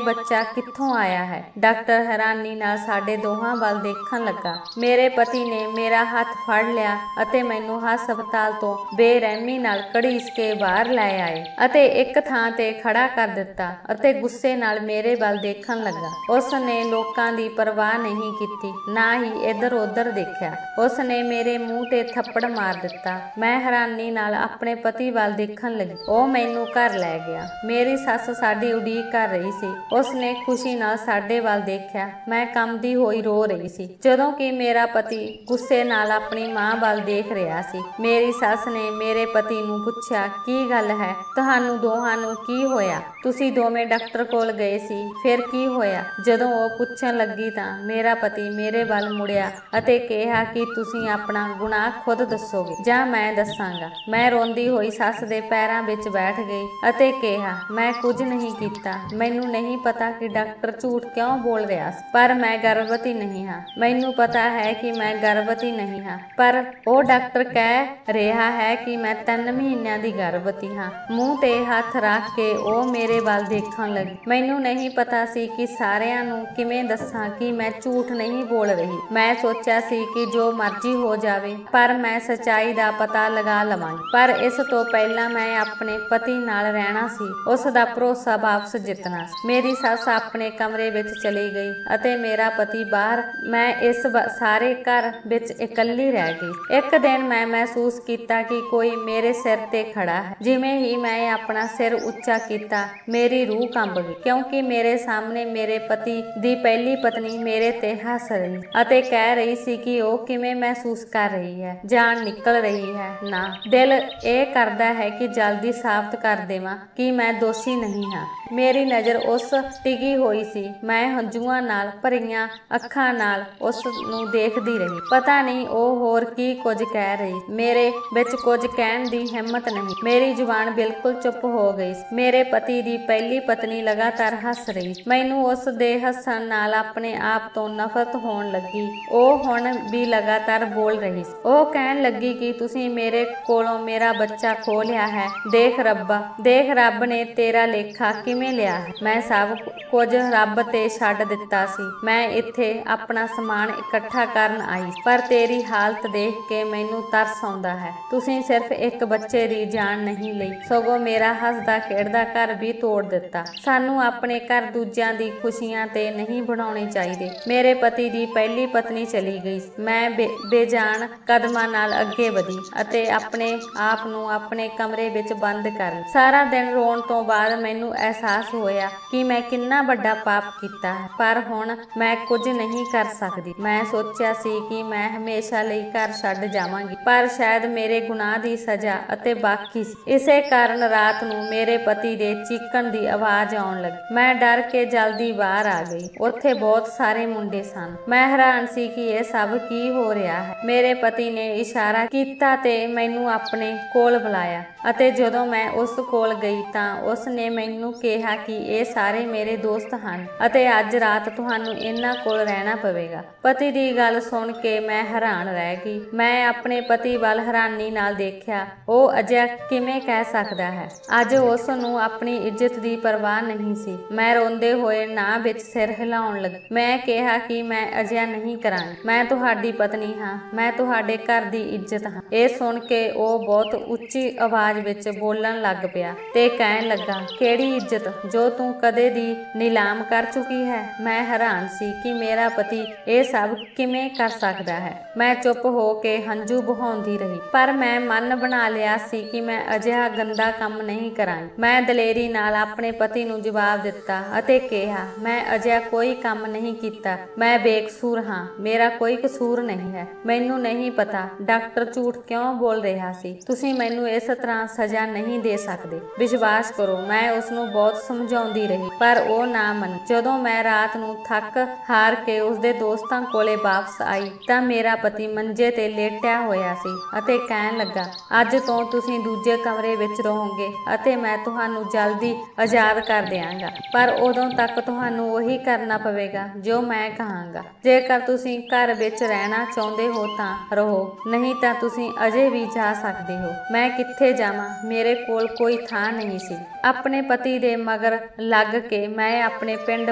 ਬੱਚਾ ਕਿੱਥੋਂ ਆਇਆ ਹੈ। ਡਾਕਟਰ ਹੈਰਾਨੀ ਨਾਲ ਸਾਡੇ ਦੋਹਾਂ ਵੱਲ ਦੇਖਣ ਲੱਗਾ। ਮੇਰੇ ਪਤੀ ਨੇ ਮੇਰਾ ਹੱਥ ਫੜ ਲਿਆ ਅਤੇ ਮੈਨੂੰ ਹਸਪਤਾਲ ਤੋਂ ਬੇਰਹਿਮੀ ਨਾਲ ਘੜੀਸ ਕੇ ਬਾਹਰ ਲੈ ਆਏ ਅਤੇ ਇੱਕ ਥਾਂ ਤੇ ਖੜਾ ਕਰ ਦਿੱਤਾ ਅਤੇ ਗੁੱਸੇ ਨਾਲ ਮੇਰੇ ਵੱਲ ਦੇਖਣ ਲੱਗਾ। ਉਸ ਨੇ ਲੋਕਾਂ ਦੀ ਪਰਵਾਹ ਨਹੀਂ ਕੀਤੀ, ਨਾ ਹੀ ਇੱਧਰ ਉੱਧਰ ਦੇਖਿਆ। ਉਸ ਨੇ ਮੇਰੇ ਮੂੰਹ ਤੇ ਥੱਪੜ ਮਾਰ ਦਿੱਤਾ। ਮੈਂ ਹੈਰਾਨੀ ਨਾਲ ਆਪਣੇ ਪਤੀ ਵੱਲ ਦੇਖਣ ਲੱਗੀ। ਉਹ ਮੈਨੂੰ ਘਰ ਲੈ ਗਿਆ। ਮੇਰੀ ਸੱਸ ਸਾਡੀ ਉਡੀਕ ਕਰ ਰਹੀ ਸੀ। ਉਸ ਨੇ ਖੁਸ਼ੀ ਨਾਲ ਸਾਡੇ ਵੱਲ ਦੇਖਿਆ। ਮੈਂ ਕੰਬਦੀ ਹੋਈ ਰੋ ਰਹੀ ਸੀ, ਜਦੋਂ ਕਿ ਮੇਰਾ ਪਤੀ ਗੁੱਸੇ ਨਾਲ ਆਪਣੀ ਮਾਂ ਵੱਲ ਦੇਖ ਰਿਹਾ ਸੀ। ਮੇਰੀ ਸੱਸ ਨੇ ਮੇਰੇ ਪਤੀ ਨੂੰ ਪੁੱਛਿਆ, ਕੀ ਗੱਲ ਹੈ, ਤੁਹਾਨੂੰ ਦੋਹਾਂ ਨੂੰ ਕੀ ਹੋਇਆ? ਤੁਸੀਂ ਦੋਵੇਂ ਡਾਕਟਰ ਕੋਲ ਗਏ ਸੀ, ਫਿਰ ਕੀ ਹੋਇਆ? ਜਦੋਂ ਉਹ ਪੁੱਛਣ ਲੱਗੀ ਤਾਂ ਮੇਰਾ ਪਤੀ ਮੇਰੇ ਵੱਲ ਮੁੜਿਆ ਅਤੇ ਕਿਹਾ ਕਿ ਤੁਸੀਂ ਆਪਣਾ ਗੁਨਾਹ ਖੁਦ ਦੱਸੋਗੇ ਜਾਂ ਮੈਂ ਦੱਸਾਂਗਾ। ਮੈਂ ਰੋਂਦੀ ਹੋਈ ਸੱਸ ਦੇ ਪੈਰਾਂ ਵਿੱਚ ਬੈਠ ਗਈ ਅਤੇ ਕਿਹਾ, ਮੈਂ ਕੁਝ ਨਹੀਂ ਕੀਤਾ। ਮੈਨੂੰ ਨਹੀਂ ਪਤਾ ਕਿ ਡਾਕਟਰ ਝੂਠ ਕਿਉਂ ਬੋਲ ਰਿਹਾ ਸੀ, ਪਰ ਮੈਂ ਗਰਭਵਤੀ ਨਹੀਂ ਹਾਂ। ਮੈਨੂੰ ਪਤਾ ਹੈ ਕਿ ਮੈਂ ਗਰਭਵਤੀ ਨਹੀਂ ਹਾਂ, ਪਰ ਉਹ ਡਾਕਟਰ ਕਹਿ ਰਿਹਾ ਹੈ ਕਿ ਮੈਂ 3 ਮਹੀਨਿਆਂ ਦੀ ਗਰਭਵਤੀ ਹਾਂ। ਮੂੰਹ ਤੇ ਹੱਥ ਰੱਖ ਕੇ ਉਹ ਮੇਰੇ ਵੱਲ ਦੇਖਣ ਲੱਗੀ। ਮੈਨੂੰ ਨਹੀਂ ਪਤਾ ਸੀ ਕਿ ਸਾਰਿਆਂ ਨੂੰ ਕਿਵੇਂ ਦੱਸਾਂ ਕਿ ਮੈਂ ਝੂਠ ਨਹੀਂ ਬੋਲ ਰਹੀ। ਮੈਂ ਸੋਚਿਆ ਸੀ ਕਿ ਜੋ ਮਰਜ਼ੀ ਹੋ ਜਾਵੇ, ਪਰ ਮੈਂ ਸੱਚਾਈ ਦਾ ਪਤਾ ਲਗਾ ਲਵਾਂਗੀ। ਪਰ ਇਸ ਤੋਂ ਪਹਿਲਾਂ ਮੈਂ ਆਪਣੇ ਪਤੀ ਨਾਲ ਰਹਿਣਾ ਸੀ, ਉਸ ਦਾ ਭਰੋਸਾ ਵਾਪਸ ਜਿੱਤਣਾ ਸੀ। ਮੇਰੀ ਸੱਸ ਆਪਣੇ ਕਮਰੇ ਵਿੱਚ ਚਲੀ ਗਈ ਅਤੇ ਮੇਰਾ ਪਤੀ ਬਾਹਰ। ਮੈਂ ਇਸ ਸਾਰੇ ਘਰ ਵਿੱਚ ਇਕੱਲੀ ਰਹਿ ਗਈ। ਇੱਕ ਦਿਨ ਮੈਂ ਮਹਿਸੂਸ ਕੀਤਾ ਕਿ ਕੋਈ ਮੇਰੇ ਸਿਰ ਤੇ ਖੜਾ ਹੈ। ਜਿਵੇਂ ਹੀ ਮੈਂ ਆਪਣਾ ਸਿਰ ਉੱਚਾ ਕੀਤਾ, ਮੇਰੀ ਰੂਹ ਕੰਬ ਗਈ, ਕਿਉਂਕਿ ਮੇਰੇ ਸਾਹਮਣੇ ਮੇਰੇ ਪਤੀ ਦੀ ਪਹਿਲੀ ਪਤਨੀ ਮੇਰੇ ਤੇ ਹੱਸ ਰਹੀ ਅਤੇ ਕਹਿ ਰਹੀ ਸੀ ਕਿ ਉਹ ਕਿਵੇਂ ਮਹਿਸੂਸ ਕਰ ਰਹੀ ਹੈ। ਜਾਨ ਨਿਕਲ ਰਹੀ ਹੈ ਨਾ। ਦਿਲ ਇਹ ਕਰਦਾ ਹੈ ਕਿ ਜਲਦੀ ਸਾਬਤ ਕਰ ਦੇਵਾਂ ਕਿ ਮੈਂ ਦੋਸ਼ੀ ਨਹੀਂ ਹਾਂ। ਮੇਰੀ ਨਜ਼ਰ ਉਸ ਟਿਕੀ ਹੋਈ ਸੀ। ਮੈਂ ਹੰਝੂਆਂ ਨਾਲ ਭਰੀਆਂ ਅੱਖਾਂ ਨਾਲ ਉਸ ਨੂੰ ਦੇਖਦੀ ਰਹੀ। ਪਤਾ ਨਹੀਂ ਉਹ ਹੋਰ ਕੀ ਕੁਝ ਕਹਿ ਰਹੀ। ਮੇਰੇ ਵਿੱਚ ਕੁਝ ਕਹਿਣ ਦੀ ਹਿੰਮਤ ਨਹੀਂ। ਮੇਰੀ ਜ਼ੁਬਾਨ ਬਿਲਕੁਲ ਚੁੱਪ ਹੋ ਗਈ। ਮੇਰੇ ਪਤੀ ਦੀ ਪਹਿਲੀ ਪਤਨੀ ਲਗਾਤਾਰ ਹੱਸ ਰਹੀ। ਮੈਨੂੰ ਉਸ ਦੇ ਹੱਸਣ ਨਾਲ ਆਪਣੇ ਆਪ ਤੋਂ ਨਫ਼ਰਤ ਹੋਣ ਲੱਗੀ। ਉਹ ਹੁਣ ਵੀ ਲਗਾਤਾਰ ਬੋਲ ਰਹੀ ਸੀ। ਉਹ ਕਹਿਣ ਲੱਗੀ ਕਿ ਤੁਸੀਂ ਮੇਰੇ ਕੋਲੋਂ ਮੇਰਾ ਬੱਚਾ ਖੋਹ ਲਿਆ ਹੈ। ਦੇਖ ਰੱਬਾ, ਦੇਖ ਰੱਬ ਨੇ ਤੇਰਾ ਲੇਖਾ ਕਿਵੇਂ ਲਿਆ ਹੈ। ਮੈਂ ਸਭ ਕੁਝ ਰੱਬ ਤੇ ਛੱਡ ਦਿੱਤਾ ਸੀ। ਮੈਂ ਇੱਥੇ ਆਪਣਾ ਸਮਾਨ ਇਕੱਠਾ ਕਰਨ ਆਈ, ਪਰ ਤੇਰੀ ਹਾਲਤ ਦੇਖ ਕੇ ਮੈਨੂੰ ਤਰਸ ਆਉਂਦਾ ਹੈ। ਤੁਸੀਂ ਸਿਰਫ ਇੱਕ ਬੱਚੇ ਦੀ ਜਾਨ ਨਹੀਂ ਲਈ, ਸਗੋਂ ਮੇਰਾ ਹੱਸਦਾ ਖੇਡਦਾ ਘਰ ਵੀ ਤੋੜ ਦਿੱਤਾ। ਸਾਨੂੰ ਆਪਣੇ ਘਰ ਦੂਜਿਆਂ ਦੀ ਖੁਸ਼ੀਆਂ ਤੇ ਨਹੀਂ ਬਣਾਉਣੇ ਚਾਹੀਦੇ। ਮੇਰੇ ਪਤੀ ਦੀ ਪਹਿਲੀ ਪਤਨੀ ਚਲੀ ਗਈ। ਮੈਂ ਬੇਜਾਨ ਕਦਮਾਂ ਨਾਲ ਅੱਗੇ ਵਧੀ ਅਤੇ ਆਪਣੇ ਆਪ ਨੂੰ ਆਪਣੇ ਕਮਰੇ ਵਿੱਚ ਬੰਦ ਕਰ ਲਿਆ। ਸਾਰਾ ਦਿਨ ਰੋਣ ਤੋਂ ਬਾਅਦ ਮੈਨੂੰ ਅਹਿਸਾਸ ਹੋਇਆ ਕਿ ਮੈਂ ਕਿੰਨਾ ਵੱਡਾ ਪਾਪ ਕੀਤਾ ਹੈ, ਪਰ ਹੁਣ ਮੈਂ ਕੁਝ ਨਹੀਂ ਕਰ ਸਕਦੀ। ਮੈਂ ਸੋਚਿਆ ਸੀ ਕਿ ਮੈਂ ਹਮੇਸ਼ਾ ਲਈ ਘਰ ਛੱਡ ਜਾਵਾਂਗੀ, ਪਰ ਸ਼ਾਇਦ ਮੇਰੇ ਗੁਨਾਹ ਦੀ ਸਜ਼ਾ ਅਤੇ ਬਾਕੀ ਸੀ। ਇਸੇ ਕਾਰਨ ਰਾਤ ਨੂੰ ਮੇਰੇ ਪਤੀ ਦੇ ਚੀਕਣ ਦੀ ਆਵਾਜ਼ ਆਉਣ ਲੱਗੀ। ਮੈਂ ਡਰ ਕੇ ਜਲਦੀ ਬਾਹਰ ਆ ਗਈ। ਉੱਥੇ ਬਹੁਤ ਸਾਰੇ ਮੁੰਡੇ ਸਨ। ਮੈਂ ਹੈਰਾਨ ਸੀ ਕਿ ਇਹ ਸਭ ਕੀ ਹੋ ਰਿਹਾ ਹੈ। ਮੇਰੇ ਪਤੀ ਨੇ ਇਸ਼ਾਰਾ ਕੀਤਾ ਤੇ ਮੈਨੂੰ ਆਪਣੇ ਕੋਲ ਬੁਲਾਇਆ ਅਤੇ ਜਦੋਂ ਮੈਂ ਉਸ ਕੋਲ ਗਈ ਤਾਂ ਉਸ ਨੇ ਮੈਨੂੰ ਕਿਹਾ ਕਿ ਇਹ ਸਾਰੇ ਮੇਰੇ ਦੋਸਤ ਹਨ ਅਤੇ ਅੱਜ ਰਾਤ ਤੁਹਾਨੂੰ ਇਹਨਾਂ ਕੋਲ ਰਹਿਣਾ ਪਵੇਗਾ। ਪਤੀ ਦੀ ਗੱਲ ਸੁਣ ਕੇ ਮੈਂ ਹੈਰਾਨ ਰਹਿ ਗਈ। ਮੈਂ ਆਪਣੇ ਪਤੀ ਵੱਲ ਹੈਰਾਨੀ ਨਾਲ ਦੇਖਿਆ। ਉਹ ਅਜਿਹਾ ਕਿਵੇਂ ਕਹਿ ਸਕਦਾ ਹੈ? ਅੱਜ ਉਸ ਨੂੰ ਆਪਣੀ ਇੱਜ਼ਤ ਦੀ ਪਰਵਾਹ ਨਹੀਂ ਸੀ। ਮੈਂ ਰੋਂਦੇ ਹੋਏ ਨਾ ਵਿੱਚ ਸਿਰ ਹਿਲਾਉਣ ਲੱਗੀ। ਮੈਂ ਕਿਹਾ ਕਿ ਮੈਂ ਅਜਿਹਾ ਨਹੀਂ ਕਰਾਂਗੀ। ਮੈਂ ਤੁਹਾਡੀ ਪਤਨੀ ਹਾਂ, ਮੈਂ ਤੁਹਾਡੇ ਘਰ ਦੀ ਇੱਜ਼ਤ ਹਾਂ। ਇਹ ਸੁਣ ਕੇ ਉਹ ਬਹੁਤ ਉੱਚੀ ਆਵਾਜ਼ ਵਿੱਚ ਬੋਲਣ ਲੱਗ ਪਿਆ ਤੇ ਕਹਿਣ ਲੱਗਾ, ਕਿਹੜੀ ਇੱਜ਼ਤ ਜੋ ਤੂੰ ਕਦੇ ਦੀ ਨਿਲਾਮ ਕਰ ਚੁੱਕੀ ਹੈ? ਮੈਂ ਹੈਰਾਨ ਸੀ ਕਿ ਮੇਰਾ ਪਤੀ ਇਹ ਸਭ ਕਿਵੇਂ ਕਰ ਸਕਦਾ ਹੈ। ਮੈਂ ਚੁੱਪ ਹੋ ਕੇ ਹੰਝੂ ਬਹਾਉਂਦੀ ਰਹੀ, ਪਰ ਮੈਂ ਮਨ ਬਣਾ ਲਿਆ ਸੀ ਕਿ ਮੈਂ ਅਜਿਹਾ ਗੰਦਾ ਕੰਮ ਨਹੀਂ ਕਰਾਂਗੀ। ਮੈਂ ਦਲੇਰੀ ਨਾਲ ਆਪਣੇ ਪਤੀ ਨੂੰ ਜਵਾਬ ਦਿੱਤਾ ਅਤੇ ਅਤੇ ਕਿਹਾ, ਮੈਂ ਅਜਿਹਾ ਕੋਈ ਕੰਮ ਨਹੀਂ ਕੀਤਾ, ਮੈਂ ਬੇਕਸੂਰ ਹਾਂ, ਮੇਰਾ ਕੋਈ ਕਸੂਰ ਨਹੀਂ ਹੈ। ਮੈਨੂੰ ਨਹੀਂ ਪਤਾ ਡਾਕਟਰ ਝੂਠ ਕਿਉਂ ਬੋਲ ਰਿਹਾ ਸੀ। ਤੁਸੀਂ ਮੈਨੂੰ ਇਸ ਤਰ੍ਹਾਂ ਸਜ਼ਾ ਨਹੀਂ ਦੇ ਸਕਦੇ। ਵਿਸ਼ਵਾਸ ਕਰੋ, ਮੈਂ ਉਸਨੂੰ ਬਹੁਤ ਸਮਝਾਉਂਦੀ ਰਹੀ ਪਰ ਉਹ ਨਾ ਮੰਨੀ। ਜਦੋਂ ਮੈਂ ਰਾਤ ਨੂੰ ਥੱਕ ਹਾਰ ਕੇ ਉਸਦੇ ਦੋਸਤਾਂ ਕੋਲੇ ਵਾਪਸ ਆਈ ਤਾਂ ਮੇਰਾ ਪਤੀ ਮੰਜੇ ਤੇ ਲੇਟਿਆ ਹੋਇਆ ਸੀ ਅਤੇ ਕਹਿਣ ਲੱਗਾ, ਅੱਜ ਤੋਂ ਤੁਸੀਂ ਦੂਜੇ ਕਮਰੇ ਵਿੱਚ ਰਹੋਗੇ ਅਤੇ ਮੈਂ ਤੁਹਾਨੂੰ ਜਲਦੀ ਆਜ਼ਾਦ ਕਰ ਦਿਆਂਗਾ, ਪਰ ਉਦੋਂ ਤੱਕ ਤੁਹਾਨੂੰ ਉਹੀ ਕਰਨਾ ਪਵੇਗਾ ਜੋ ਮੈਂ ਕਹਾਂਗਾ। ਜੇਕਰ ਤੁਸੀਂ ਘਰ ਵਿੱਚ ਰਹਿਣਾ ਚਾਹੁੰਦੇ ਹੋ ਤਾਂ ਰਹੋ, ਨਹੀਂ ਤਾਂ ਤੁਸੀਂ ਅਜੇ ਵੀ ਜਾ ਸਕਦੇ ਹੋ। ਮੈਂ ਕਿੱਥੇ ਜਾਵਾਂ? ਮੇਰੇ ਕੋਲ ਕੋਈ ਥਾਂ ਨਹੀਂ ਸੀ। ਆਪਣੇ ਪਤੀ ਦੇ ਮਗਰ ਲੱਗ ਕੇ ਮੈਂ ਆਪਣੇ ਪਿੰਡ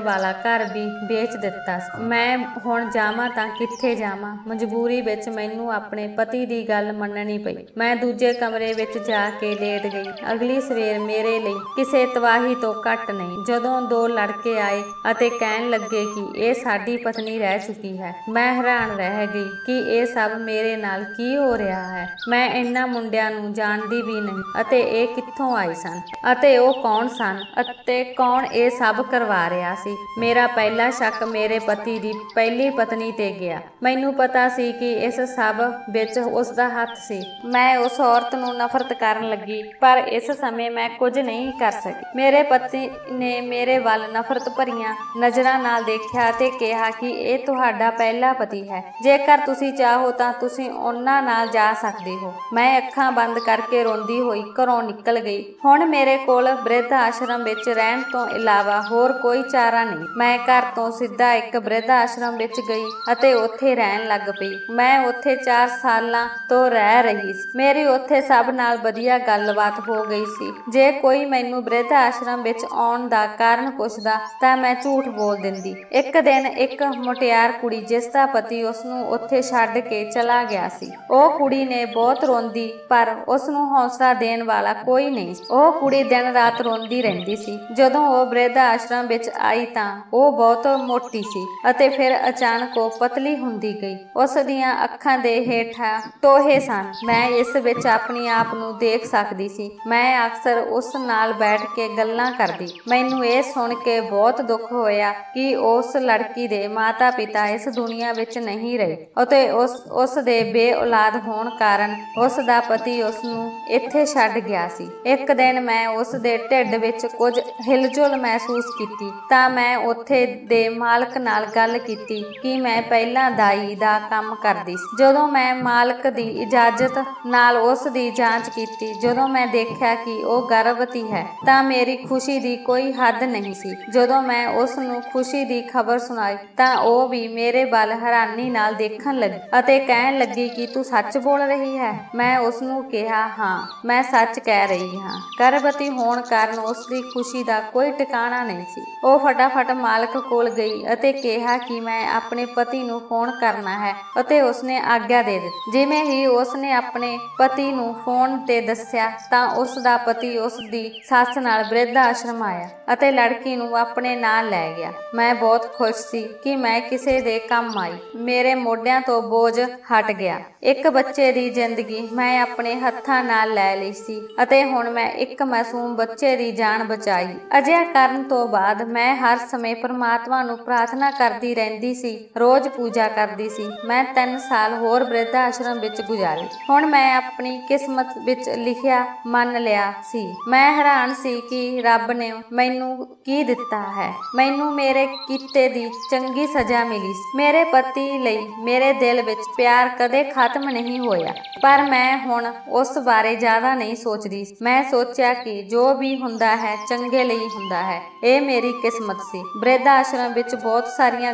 ਵਾਲਾ ਘਰ ਵੀ ਵੇਚ ਦਿੱਤਾ ਸੀ। ਮੈਂ ਹੁਣ ਜਾਵਾਂ ਤਾਂ ਕਿੱਥੇ ਜਾਵਾਂ? ਮਜਬੂਰੀ ਵਿੱਚ ਮੈਨੂੰ ਆਪਣੇ ਪਤੀ ਦੀ ਗੱਲ ਮੰਨਣੀ ਪਈ। ਮੈਂ ਦੂਜੇ ਕਮਰੇ ਵਿੱਚ ਜਾ ਕੇ ਲੇਟ ਗਈ। ਅਗਲੀ ਸਵੇਰ ਮੇਰੇ ਲਈ ਕਿਸੇ ਤਬਾਹੀ ਤੋਂ ਘੱਟ ਨਹੀਂ। ਜਦੋਂ ਦੋ ਲੜਕੇ ਆਏ ਅਤੇ ਕਹਿਣ ਲੱਗੇ ਕਿ ਇਹ ਸਾਡੀ ਪਤਨੀ ਰਹਿ ਚੁੱਕੀ ਹੈ, ਮੈਂ ਹੈਰਾਨ ਰਹਿ ਗਈ ਕਿ ਇਹ ਸਭ ਮੇਰੇ ਨਾਲ ਕੀ ਹੋ ਰਿਹਾ ਹੈ। ਮੈਂ ਇਹਨਾਂ ਮੁੰਡਿਆਂ ਨੂੰ ਜਾਣਦੀ ਵੀ ਨਹੀਂ ਅਤੇ ਇਹ ਕਿੱਥੋਂ ਆਏ ਸਨ ਅਤੇ ਉਹ ਕੌਣ ਸਨ ਅਤੇ ਕੌਣ ਇਹ ਸਭ ਕਰਵਾ ਰਿਹਾ ਸੀ। ਮੇਰਾ ਪਹਿਲਾ ਸ਼ੱਕ ਮੇਰੇ ਪਤੀ ਦੀ ਪਹਿਲੀ ਪਤਨੀ ਤੇ ਗਿਆ। ਮੈਨੂੰ ਪਤਾ ਸੀ ਕਿ ਇਸ ਸਭ ਵਿੱਚ ਉਸ ਦਾ ਹੱਥ ਸੀ। ਮੈਂ ਉਸ ਔਰਤ ਨੂੰ ਨਫ਼ਰਤ ਕਰਨ ਲੱਗੀ ਪਰ ਇਸ ਸਮੇਂ ਮੈਂ ਕੁਝ ਨਹੀਂ ਕਰ ਸਕੀ। ਮੇਰੇ ਪਤੀ ਨੇ ਮੇਰੇ ਵੱਲ ਨਫ਼ਰਤ ਭਰੀਆਂ ਨਜ਼ਰਾਂ ਨਾਲ ਦੇਖਿਆ ਅਤੇ ਕਿਹਾ ਕਿ ਇਹ ਤੁਹਾਡਾ ਪਹਿਲਾ ਪਤੀ ਹੈ। ਜੇਕਰ ਤੁਸੀਂ ਚਾਹੋ ਤਾਂ ਤੁਸੀਂ ਉਹਨਾਂ ਨਾਲ ਜਾ ਸਕਦੇ ਹੋ। ਮੈਂ ਅੱਖਾਂ ਬੰਦ ਕਰਕੇ ਰੋਂਦੀ ਹੋਈ ਘਰੋਂ ਨਿਕਲ ਗਈ। ਹੁਣ ਮੇਰੇ ਕੋਲ ਬਿਰਧ ਆਸ਼ਰਮ ਵਿੱਚ ਰਹਿਣ ਤੋਂ ਇਲਾਵਾ ਹੋਰ ਕੋਈ ਚਾਰਾ ਨਹੀਂ। ਮੈਂ ਘਰ ਤੋਂ ਸਿੱਧਾ ਇੱਕ ਬਿਰਧ ਆਸ਼ਰਮ ਵਿੱਚ ਗਈ ਅਤੇ ਉੱਥੇ ਰਹਿਣ ਲੱਗ ਪਈ। ਮੈਂ ਉੱਥੇ 4 ਸਾਲਾਂ ਤੋਂ ਰਹਿ ਰਹੀ ਸੀ। ਮੇਰੀ ਉੱਥੇ ਸਭ ਨਾਲ ਵਧੀਆ ਗੱਲਬਾਤ ਹੋ ਗਈ ਸੀ। ਜੇ ਕੋਈ ਮੈਨੂੰ ਬਿਰਧ ਆਸ਼ਰਮ ਵਿੱਚ ਆਉਣ ਦਾ ਕਾਰਨ ਪੁੱਛਦਾ ਤਾਂ ਮੈਂ ਝੂਠ ਬੋਲ ਦਿੰਦੀ। ਇੱਕ ਦਿਨ ਇੱਕ ਮੁਟਿਆਰ ਕੁੜੀ ਜਿਸ ਦਾ ਪਤੀ ਉਸਨੂੰ ਉੱਥੇ ਛੱਡ ਕੇ ਚਲਾ ਗਿਆ ਸੀ, ਉਹ ਕੁੜੀ ਨੇ ਬਹੁਤ ਰੋਂਦੀ ਪਰ ਉਸਨੂੰ ਹੌਸਲਾ ਦੇਣ ਵਾਲਾ ਕੋਈ ਨਹੀਂ। ਉਹ ਕੁੜੀ ਦਿਨ ਰਾਤ ਰੋਂਦੀ ਰਹਿੰਦੀ ਸੀ। ਜਦੋਂ ਉਹ ਬਿਰਧ ਆਸ਼ਰਮ ਵਿੱਚ ਆਈ ਤਾਂ ਉਹ ਬਹੁਤ ਮੋਟੀ ਸੀ ਅਤੇ ਫਿਰ ਅਚਾਨਕ ਉਹ ਪਤਲੀ ਹੁੰਦੀ ਗਈ। ਉਸ ਦੀਆਂ ਅੱਖਾਂ ਦੇ ਹੇਠਾਂ ਟੋਹੇ ਸਨ। ਮੈਂ ਇਸ ਵਿੱਚ ਆਪਣੀ ਆਪ ਨੂੰ ਦੇਖ ਸਕਦੀ ਸੀ। ਮੈਂ ਅਕਸਰ ਉਸ ਨਾਲ ਬੈਠ ਕੇ ਗੱਲਾਂ ਕਰਦੀ। ਮੈਨੂੰ ਇਹ ਸੁਣ ਕੇ ਬਹੁਤ ਦੁੱਖ ਹੋਇਆ ਕਿ ਉਸ ਲੜਕੀ ਦੇ ਮਾਤਾ ਪਿਤਾ ਇਸ ਦੁਨੀਆ ਵਿੱਚ ਨਹੀਂ ਰਹੇ ਅਤੇ ਉਸ ਦੇ ਬੇਔਲਾਦ ਹੋਣ ਕਾਰਨ ਉਸ ਦਾ ਪਤੀ ਉਸ ਨੂੰ ਇੱਥੇ ਛੱਡ ਗਿਆ ਸੀ। ਇੱਕ ਦਿਨ ਮੈਂ ਉਸ ਦੇ ਢਿੱਡ ਵਿੱਚ ਕੁਝ ਹਿਲਜੁਲ ਮਹਿਸੂਸ ਕੀਤੀ ਤਾਂ ਮੈਂ ਉੱਥੇ ਦੇ ਮਾਲਕ ਨਾਲ ਗੱਲ ਕੀਤੀ ਕਿ ਮੈਂ ਪਹਿਲਾਂ ਦਾਈ ਦਾ ਕੰਮ ਕਰਦੀ ਸੀ। ਜਦੋਂ ਮੈਂ ਮਾਲਕ ਦੀ ਇਜਾਜ਼ਤ ਨਾਲ ਉਸ ਦੀ ਜਾਂਚ ਕੀਤੀ, ਜਦੋਂ ਮੈਂ ਦੇਖਿਆ ਕਿ ਉਹ ਗਰਭਵਤੀ ਹੈ ਤਾਂ ਮੇਰੀ ਖੁਸ਼ੀ ਦੀ ਕੋਈ ਹੱਦ ਨਹੀਂ ਸੀ। ਜਦੋਂ ਮੈਂ ਉਸ ਨੂੰ ਖੁਸ਼ੀ ਦੀ ਖਬਰ ਸੁਣਾਈ ਤਾਂ ਉਹ ਵੀ ਮੇਰੇ ਵੱਲ ਹੈਰਾਨੀ ਨਾਲ ਦੇਖਣ ਲੱਗੀ ਅਤੇ ਕਹਿਣ ਲੱਗੀ ਕਿ ਤੂੰ ਸੱਚ ਬੋਲ ਰਹੀ ਹੈ। ਮੈਂ ਉਸ ਨੂੰ ਕਿਹਾ, ਹਾਂ, ਮੈਂ ਸੱਚ ਕਹਿ ਰਹੀ ਹਾਂ। ਗਰਭਵਤੀ ਹੋਣ ਕਾਰਨ ਉਸ ਦੀ ਖੁਸ਼ੀ ਦਾ ਕੋਈ ਟਿਕਾਣਾ ਨਹੀਂ ਸੀ। ਉਹ ਫਟਾਫਟ ਮਾਲਕ ਕੋਲ ਗਈ ਅਤੇ ਕਿਹਾ ਕਿ ਮੈਂ ਆਪਣੇ ਪਤੀ ਨੂੰ ਫੋਨ ਕਰਨਾ ਹੈ ਅਤੇ ਉਸਨੇ ਆਗਿਆ ਦੇ ਦਿੱਤੀ। ਜਿਵੇਂ ਹੀ ਉਸਨੇ ਆਪਣੇ ਪਤੀ ਨੂੰ ਫੋਨ ਤੇ ਦੱਸਿਆ ਤਾਂ ਉਸ ਦਾ ਪਤੀ ਉਸ ਦੀ ਸੱਸ ਨਾਲ ਬਿਰਧ ਆਸ਼ਰਮ ਆਇਆ ਅਤੇ ਲੜਕੀ ਨੂੰ ਆਪਣੇ ਨਾਲ ਲੈ ਗਿਆ। ਮੈਂ ਬਹੁਤ ਖੁਸ਼ ਸੀ ਕਿ ਮੈਂ ਕਿਸੇ ਦੇ ਕੰਮ ਆਈ। ਮੇਰੇ ਮੋਢਿਆਂ ਤੋਂ ਬੋਝ ਹਟ ਗਿਆ। ਇੱਕ ਬੱਚੇ ਦੀ ਜ਼ਿੰਦਗੀ ਮੈਂ ਆਪਣੇ ਹੱਥਾਂ ਨਾਲ ਲੈ ਲਈ ਸੀ ਅਤੇ ਹੁਣ ਮੈਂ ਇੱਕ ਮਾਸੂਮ ਬੱਚੇ ਦੀ ਜਾਨ ਬਚਾਈ। ਅਜਿਹਾ ਕਰਨ ਤੋਂ ਬਾਅਦ ਮੈਂ ਹਰ ਸਮੇਂ ਪਰਮਾਤਮਾ ਨੂੰ ਪ੍ਰਾਰਥਨਾ ਕਰਦੀ ਰਹਿੰਦੀ ਸੀ, ਰੋਜ਼ ਪੂਜਾ ਕਰਦੀ ਸੀ। ਮੈਂ 3 ਸਾਲ ਹੋਰ ਬਿਰਧ ਆਸ਼ਰਮ ਵਿੱਚ ਗੁਜ਼ਾਰੇ। ਹੁਣ ਮੈਂ ਆਪਣੀ ਕਿਸਮਤ ਵਿੱਚ ਲਿਖਿਆ ਮੰਨ ਲਿਆ ਸੀ। ਮੈਂ ਹੈਰਾਨ ਸੀ ਕਿ ਰੱਬ ਨੇ ਮੈਨੂੰ ਕੀ ਦਿੱਤਾ ਹੈ। ਮੈਨੂੰ ਮੇਰੇ ਕੀਤੇ ਦੀ ਚੰਗੀ ਸਜ਼ਾ ਮਿਲੀ ਸੀ। ਮੇਰੇ ਪਤੀ ਲਈ ਮੇਰੇ ਦਿਲ ਵਿੱਚ ਪਿਆਰ ਕਦੇ ਖਤਮ ਨਹੀਂ ਹੋਇਆ, ਪਰ ਮੈਂ ਹੁਣ ਉਸ ਬਾਰੇ ਜ਼ਿਆਦਾ ਨਹੀਂ ਸੋਚਦੀ। ਮੈਂ ਸੋਚਿਆ ਕਿ ਜੋ ਵੀ ਹੁੰਦਾ ਹੈ ਚੰਗੇ ਲਈ ਹੁੰਦਾ ਹੈ। ਇਹ ਮੇਰੀ ਕਿਸਮਤ ਸੀ। ਬਿਰਧ ਆਸ਼ਰਮ ਵਿੱਚ ਬਹੁਤ ਸਾਰੀਆਂ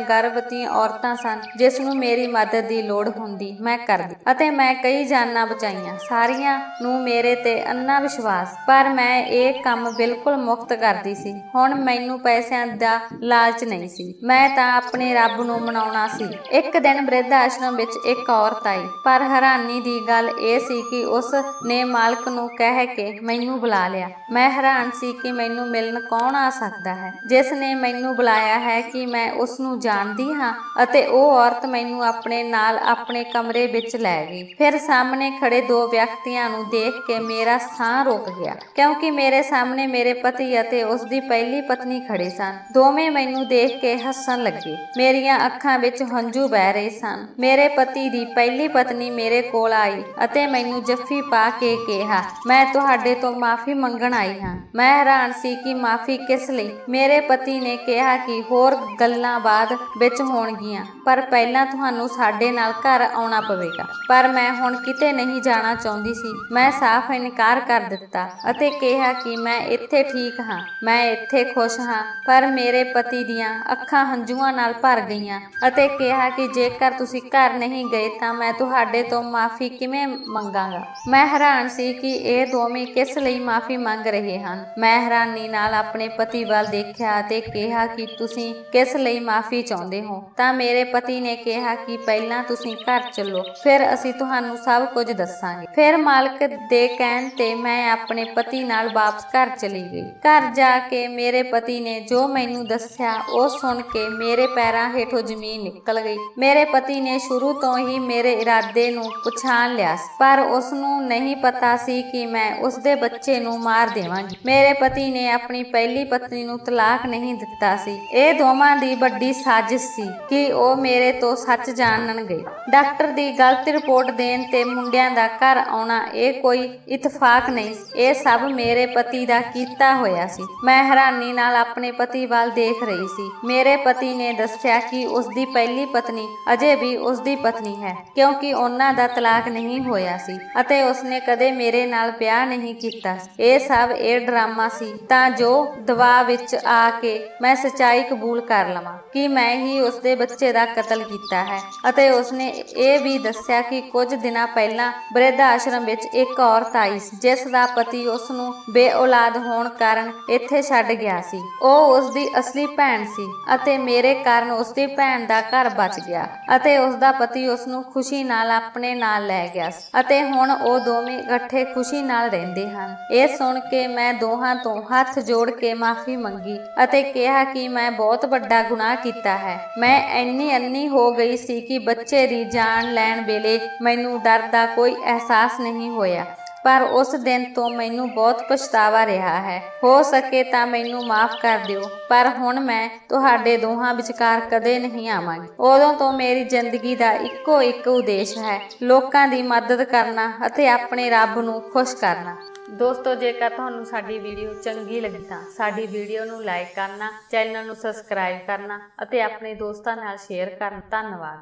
ਗਰਭਵਤੀ ਔਰਤਾਂ ਸਨ ਜਿਸ ਨੂੰ ਮੇਰੀ ਮਦਦ ਦੀ ਲੋੜ ਹੁੰਦੀ ਮੈਂ ਕਰਦੀ ਅਤੇ ਮੈਂ ਕਈ ਜਾਨਾਂ ਬਚਾਈਆਂ। ਸਾਰੀਆਂ ਨੂੰ ਮੇਰੇ ਤੇ ਅੰਨਾ ਵਿਸ਼ਵਾਸ, ਪਰ ਮੈਂ ਇਹ ਕੰਮ ਬਿਲਕੁਲ ਮੁਫਤ ਕਰਦੀ ਸੀ। ਹੁਣ ਮੈਨੂੰ ਪੈਸਿਆਂ ਦਾ ਲਾਲਚ ਨਹੀਂ ਸੀ, ਮੈਂ ਤਾਂ ਆਪਣੇ ਰੱਬ ਨੂੰ ਮਨਾਉਣਾ ਸੀ। ਇੱਕ ਦਿਨ ਬਿਰਧ ਆਸ਼ਰਮ ਵਿੱਚ ਇੱਕ ਔਰਤ ਆਈ, ਪਰ ਹੈਰਾਨੀ ਦੀ ਗੱਲ ਇਹ ਸੀ ਕਿ ਉਸ ਨੇ ਮਾਲਕ ਨੂੰ ਕਹਿ ਕੇ ਮੈਨੂੰ ਬੁਲਾ ਲਿਆ। ਮੈਂ ਹੈਰਾਨ ਸੀ ਕਿ ਮੈਨੂੰ ਮਿਲਣ ਕੌਣ ਆ ਸਕਦਾ ਹੈ ਜਿਸ ਨੇ ਮੈਨੂੰ ਬੁਲਾਇਆ ਹੈ ਕਿ ਮੈਂ ਉਸ ਨੂੰ ਜਾਣਦੀ ਹਾਂ ਅਤੇ ਉਹ ਔਰਤ ਮੈਨੂੰ ਆਪਣੇ ਨਾਲ ਆਪਣੇ ਕਮਰੇ ਵਿੱਚ ਲੈ ਗਈ। ਫਿਰ ਸਾਹਮਣੇ ਖੜੇ 2 ਵਿਅਕਤੀਆਂ ਨੂੰ ਦੇਖ ਕੇ ਮੇਰਾ ਸਾਹ ਰੁਕ ਗਿਆ ਕਿਉਂਕਿ ਮੇਰੇ ਸਾਹਮਣੇ ਮੇਰੇ ਪਤੀ ਅਤੇ ਉਸ ਦੀ ਪਹਿਲੀ ਪਤਨੀ ਹੀ ਖੜੇ ਸਨ। ਦੋਵੇਂ ਮੈਨੂੰ ਦੇਖ ਕੇ ਹੱਸਣ ਲੱਗੇ। ਮੇਰੀਆਂ ਅੱਖਾਂ ਵਿੱਚ ਹੰਝੂ ਵਹਿ ਰਹੇ ਸਨ। ਮੇਰੇ ਪਤੀ ਦੀ ਪਹਿਲੀ ਪਤਨੀ ਮੇਰੇ ਕੋਲ ਆਈ ਅਤੇ ਮੈਨੂੰ ਜੱਫੀ ਪਾ ਕੇ ਕਿਹਾ, ਮੈਂ ਤੁਹਾਡੇ ਤੋਂ ਮਾਫੀ ਮੰਗਣ ਆਈ ਹਾਂ। ਮੈਂ ਹੈਰਾਨ ਸੀ ਕਿ ਮਾਫੀ ਕਿਸ ਲਈ। ਮੇਰੇ ਪਤੀ ਨੇ ਕਿਹਾ ਕਿ ਹੋਰ ਗੱਲਾਂ ਬਾਅਦ ਵਿੱਚ ਹੋਣਗੀਆਂ, ਪਰ ਪਹਿਲਾਂ ਤੁਹਾਨੂੰ ਸਾਡੇ ਨਾਲ ਘਰ ਆਉਣਾ ਪਵੇਗਾ। ਪਰ ਮੈਂ ਹੁਣ ਕਿਤੇ ਨਹੀਂ ਜਾਣਾ ਚਾਹੁੰਦੀ ਸੀ। ਮੈਂ ਸਾਫ਼ ਇਨਕਾਰ ਕਰ ਦਿੱਤਾ ਅਤੇ ਕਿਹਾ ਕਿ ਮੈਂ ਇੱਥੇ ਠੀਕ ਹਾਂ, ਮੈਂ ਇੱਥੇ ਖੁਸ਼ ਹਾਂ। ਪਰ ਮੇਰੇ ਪਤੀ ਦੀਆਂ ਅੱਖਾਂ ਹੰਝੂਆਂ ਨਾਲ ਭਰ ਗਈਆਂ ਅਤੇ ਕਿਹਾ ਕਿ ਜੇਕਰ ਤੁਸੀਂ ਘਰ ਨਹੀਂ ਗਏ ਤਾਂ ਮੈਂ ਤੁਹਾਡੇ ਤੋਂ ਮਾਫੀ ਕਿਵੇਂ ਮੰਗਾਂਗਾ। ਮੈਂ ਹੈਰਾਨ ਸੀ ਕਿ ਇਹ ਦੋਵੇਂ ਕਿਸ ਲਈ ਮਾਫੀ ਮੰਗ ਰਹੇ ਹਨ। ਮੈਂ ਹੈਰਾਨੀ ਨਾਲ ਆਪਣੇ ਪਤੀ ਵੱਲ ਦੇਖਿਆ ਅਤੇ ਕਿਹਾ ਕਿ ਤੁਸੀਂ ਕਿਸ ਲਈ ਮਾਫੀ ਚਾਹੁੰਦੇ ਹੋ। ਤਾਂ ਮੇਰੇ ਪਤੀ ਨੇ ਕਿਹਾ ਕਿ ਪਹਿਲਾਂ ਤੁਸੀਂ ਘਰ ਚੱਲੋ, ਫਿਰ ਅਸੀਂ ਤੁਹਾਨੂੰ ਸਭ ਕੁਝ ਦੱਸਾਂਗੇ। ਫਿਰ ਮਾਲਕ ਦੇ ਕਹਿਣ ਤੇ ਮੈਂ ਆਪਣੇ ਪਤੀ ਨਾਲ ਵਾਪਸ ਘਰ ਚਲੀ ਗਈ। ਘਰ ਜਾ ਕੇ ਮੇਰੇ ਪਤੀ ਨੇ ਜੋ ਮੈਨੂੰ ਦੱਸਿਆ ਉਹ ਸੁਣ ਕੇ ਮੇਰੇ ਪੈਰਾਂ ਹੇਠੋਂ ਜ਼ਮੀਨ ਨਿਕਲ ਗਈ। ਮੇਰੇ ਪਤੀ ਨੇ ਸ਼ੁਰੂ ਤੋਂ ਹੀ ਮੇਰੇ ਇਰਾਦੇ ਨੂੰ ਪਛਾਣ ਲਿਆ ਸੀ, ਪਰ ਉਸ ਨੂੰ ਨਹੀਂ ਪਤਾ ਸੀ ਕਿ ਮੈਂ ਉਸਦੇ ਬੱਚੇ ਨੂੰ ਮਾਰ ਦੇਵਾਂਗੀ। ਮੇਰੇ ਪਤੀ ਨੇ ਆਪਣੀ ਪਹਿਲੀ ਪਤਨੀ ਨੂੰ ਤਲਾਕ ਨਹੀਂ ਦਿੱਤਾ ਸੀ। ਇਹ ਦੋਵਾਂ ਦੀ ਵੱਡੀ ਸਾਜ਼ਿਸ਼ ਸੀ ਕਿ ਉਹ ਮੇਰੇ ਤੋਂ ਸੱਚ ਜਾਣਨ ਗਏ। ਡਾਕਟਰ ਦੀ ਗਲਤ ਰਿਪੋਰਟ ਦੇਣ ਤੇ ਮੁੰਡਿਆਂ ਦਾ ਘਰ ਆਉਣਾ ਇਹ ਕੋਈ ਇਤਫਾਕ ਨਹੀਂ ਸੀ, ਇਹ ਸਭ ਮੇਰੇ ਪਤੀ ਦਾ ਕੀਤਾ ਹੋਇਆ ਸੀ। ਮੈਂ ਹੈਰਾਨੀ ਨਾਲ ਆਪਣੇ ਪਤੀ ਵੱਲ ਦੇਖ ਰਹੀ ਸੀ। ਮੇਰੇ ਪਤੀ ਨੇ ਦੱਸਿਆ ਕਿ ਉਸਦੀ ਪਹਿਲੀ ਪਤਨੀ ਅਜੇ ਵੀ ਉਸਦੀ ਪਤਨੀ ਹੈ, ਕਿਉਂਕਿ ਉਹਨਾਂ ਦਾ ਤਲਾਕ ਨਹੀਂ ਹੋਇਆ ਸੀ ਅਤੇ ਉਸਨੇ ਕਦੇ ਮੇਰੇ ਨਾਲ ਵਿਆਹ ਨਹੀਂ ਕੀਤਾ ਸੀ। ਇਹ ਸਭ ਇਹ ਡਰਾਮਾ ਸੀ ਤਾਂ ਜੋ ਦਬਾਅ ਵਿੱਚ ਆ ਕੇ ਮੈਂ ਸੱਚਾਈ ਕਬੂਲ ਕਰ ਲਵਾਂ ਕਿ ਮੈਂ ਹੀ ਉਸਦੇ ਬੱਚੇ ਦਾ ਕਤਲ ਕੀਤਾ ਹੈ। ਅਤੇ ਉਸਨੇ ਇਹ ਵੀ ਦੱਸਿਆ ਕਿ ਕੁਝ ਦਿਨਾਂ ਪਹਿਲਾਂ ਬਿਰਧ ਆਸ਼ਰਮ ਵਿੱਚ ਇੱਕ ਔਰਤ ਆਈ ਸੀ ਜਿਸ ਦਾ ਪਤੀ ਉਸ ਨੂੰ ਬੇਔਲਾਦ ਹੋਣ ਕਾਰਨ ਇੱਥੇ ਛੱਡ ਗਿਆ ਸੀ। ਉਹ ਉਸਦੀ ਅਸਲੀ ਭੈਣ ਸੀ ਅਤੇ ਮੇਰੇ ਕਾਰਨ ਉਸਦੀ ਭੈਣ ਦਾ ਘਰ ਬਚ ਗਿਆ ਅਤੇ ਉਸਦਾ ਪਤੀ ਉਸਨੂੰ ਖੁਸ਼ੀ ਨਾਲ ਆਪਣੇ ਨਾਲ ਲੈ ਗਿਆ ਸੀ ਅਤੇ ਹੁਣ ਉਹ ਦੋਵੇਂ ਇਕੱਠੇ ਖੁਸ਼ੀ ਨਾਲ ਰਹਿੰਦੇ ਹਨ। ਇਹ ਸੁਣ ਕੇ ਮੈਂ ਦੋਹਾਂ ਤੋਂ ਹੱਥ ਜੋੜ ਕੇ ਮਾਫੀ ਮੰਗੀ ਅਤੇ ਕਿਹਾ ਕਿ ਮੈਂ ਬਹੁਤ ਵੱਡਾ ਗੁਨਾਹ ਕੀਤਾ ਹੈ। ਮੈਂ ਇੰਨੀ ਅੰਨੀ ਹੋ ਗਈ ਸੀ ਕਿ ਬੱਚੇ ਦੀ ਜਾਨ ਲੈਣ ਵੇਲੇ ਮੈਨੂੰ ਡਰ ਦਾ ਕੋਈ ਅਹਿਸਾਸ ਨਹੀਂ ਹੋਇਆ, ਪਰ ਉਸ ਦਿਨ ਤੋਂ ਮੈਨੂੰ ਬਹੁਤ ਪਛਤਾਵਾ ਰਿਹਾ ਹੈ। ਹੋ ਸਕੇ ਤਾਂ ਮੈਨੂੰ ਮਾਫ ਕਰ ਦਿਓ, ਪਰ ਹੁਣ ਮੈਂ ਤੁਹਾਡੇ ਦੋਹਾਂ ਵਿਚਕਾਰ ਕਦੇ ਨਹੀਂ ਆਵਾਂਗੀ। ਉਦੋਂ ਤੋਂ ਮੇਰੀ ਜ਼ਿੰਦਗੀ ਦਾ ਇੱਕੋ ਇੱਕ ਉਦੇਸ਼ ਹੈ, ਲੋਕਾਂ ਦੀ ਮਦਦ ਕਰਨਾ ਅਤੇ ਆਪਣੇ ਰੱਬ ਨੂੰ ਖੁਸ਼ ਕਰਨਾ। ਦੋਸਤੋ, ਜੇਕਰ ਤੁਹਾਨੂੰ ਸਾਡੀ ਵੀਡੀਓ ਚੰਗੀ ਲੱਗੀ ਤਾਂ ਸਾਡੀ ਵੀਡੀਓ ਨੂੰ ਲਾਈਕ ਕਰਨਾ, ਚੈਨਲ ਨੂੰ ਸਬਸਕ੍ਰਾਈਬ ਕਰਨਾ ਅਤੇ ਆਪਣੇ ਦੋਸਤਾਂ ਨਾਲ ਸ਼ੇਅਰ ਕਰਨਾ। ਧੰਨਵਾਦ।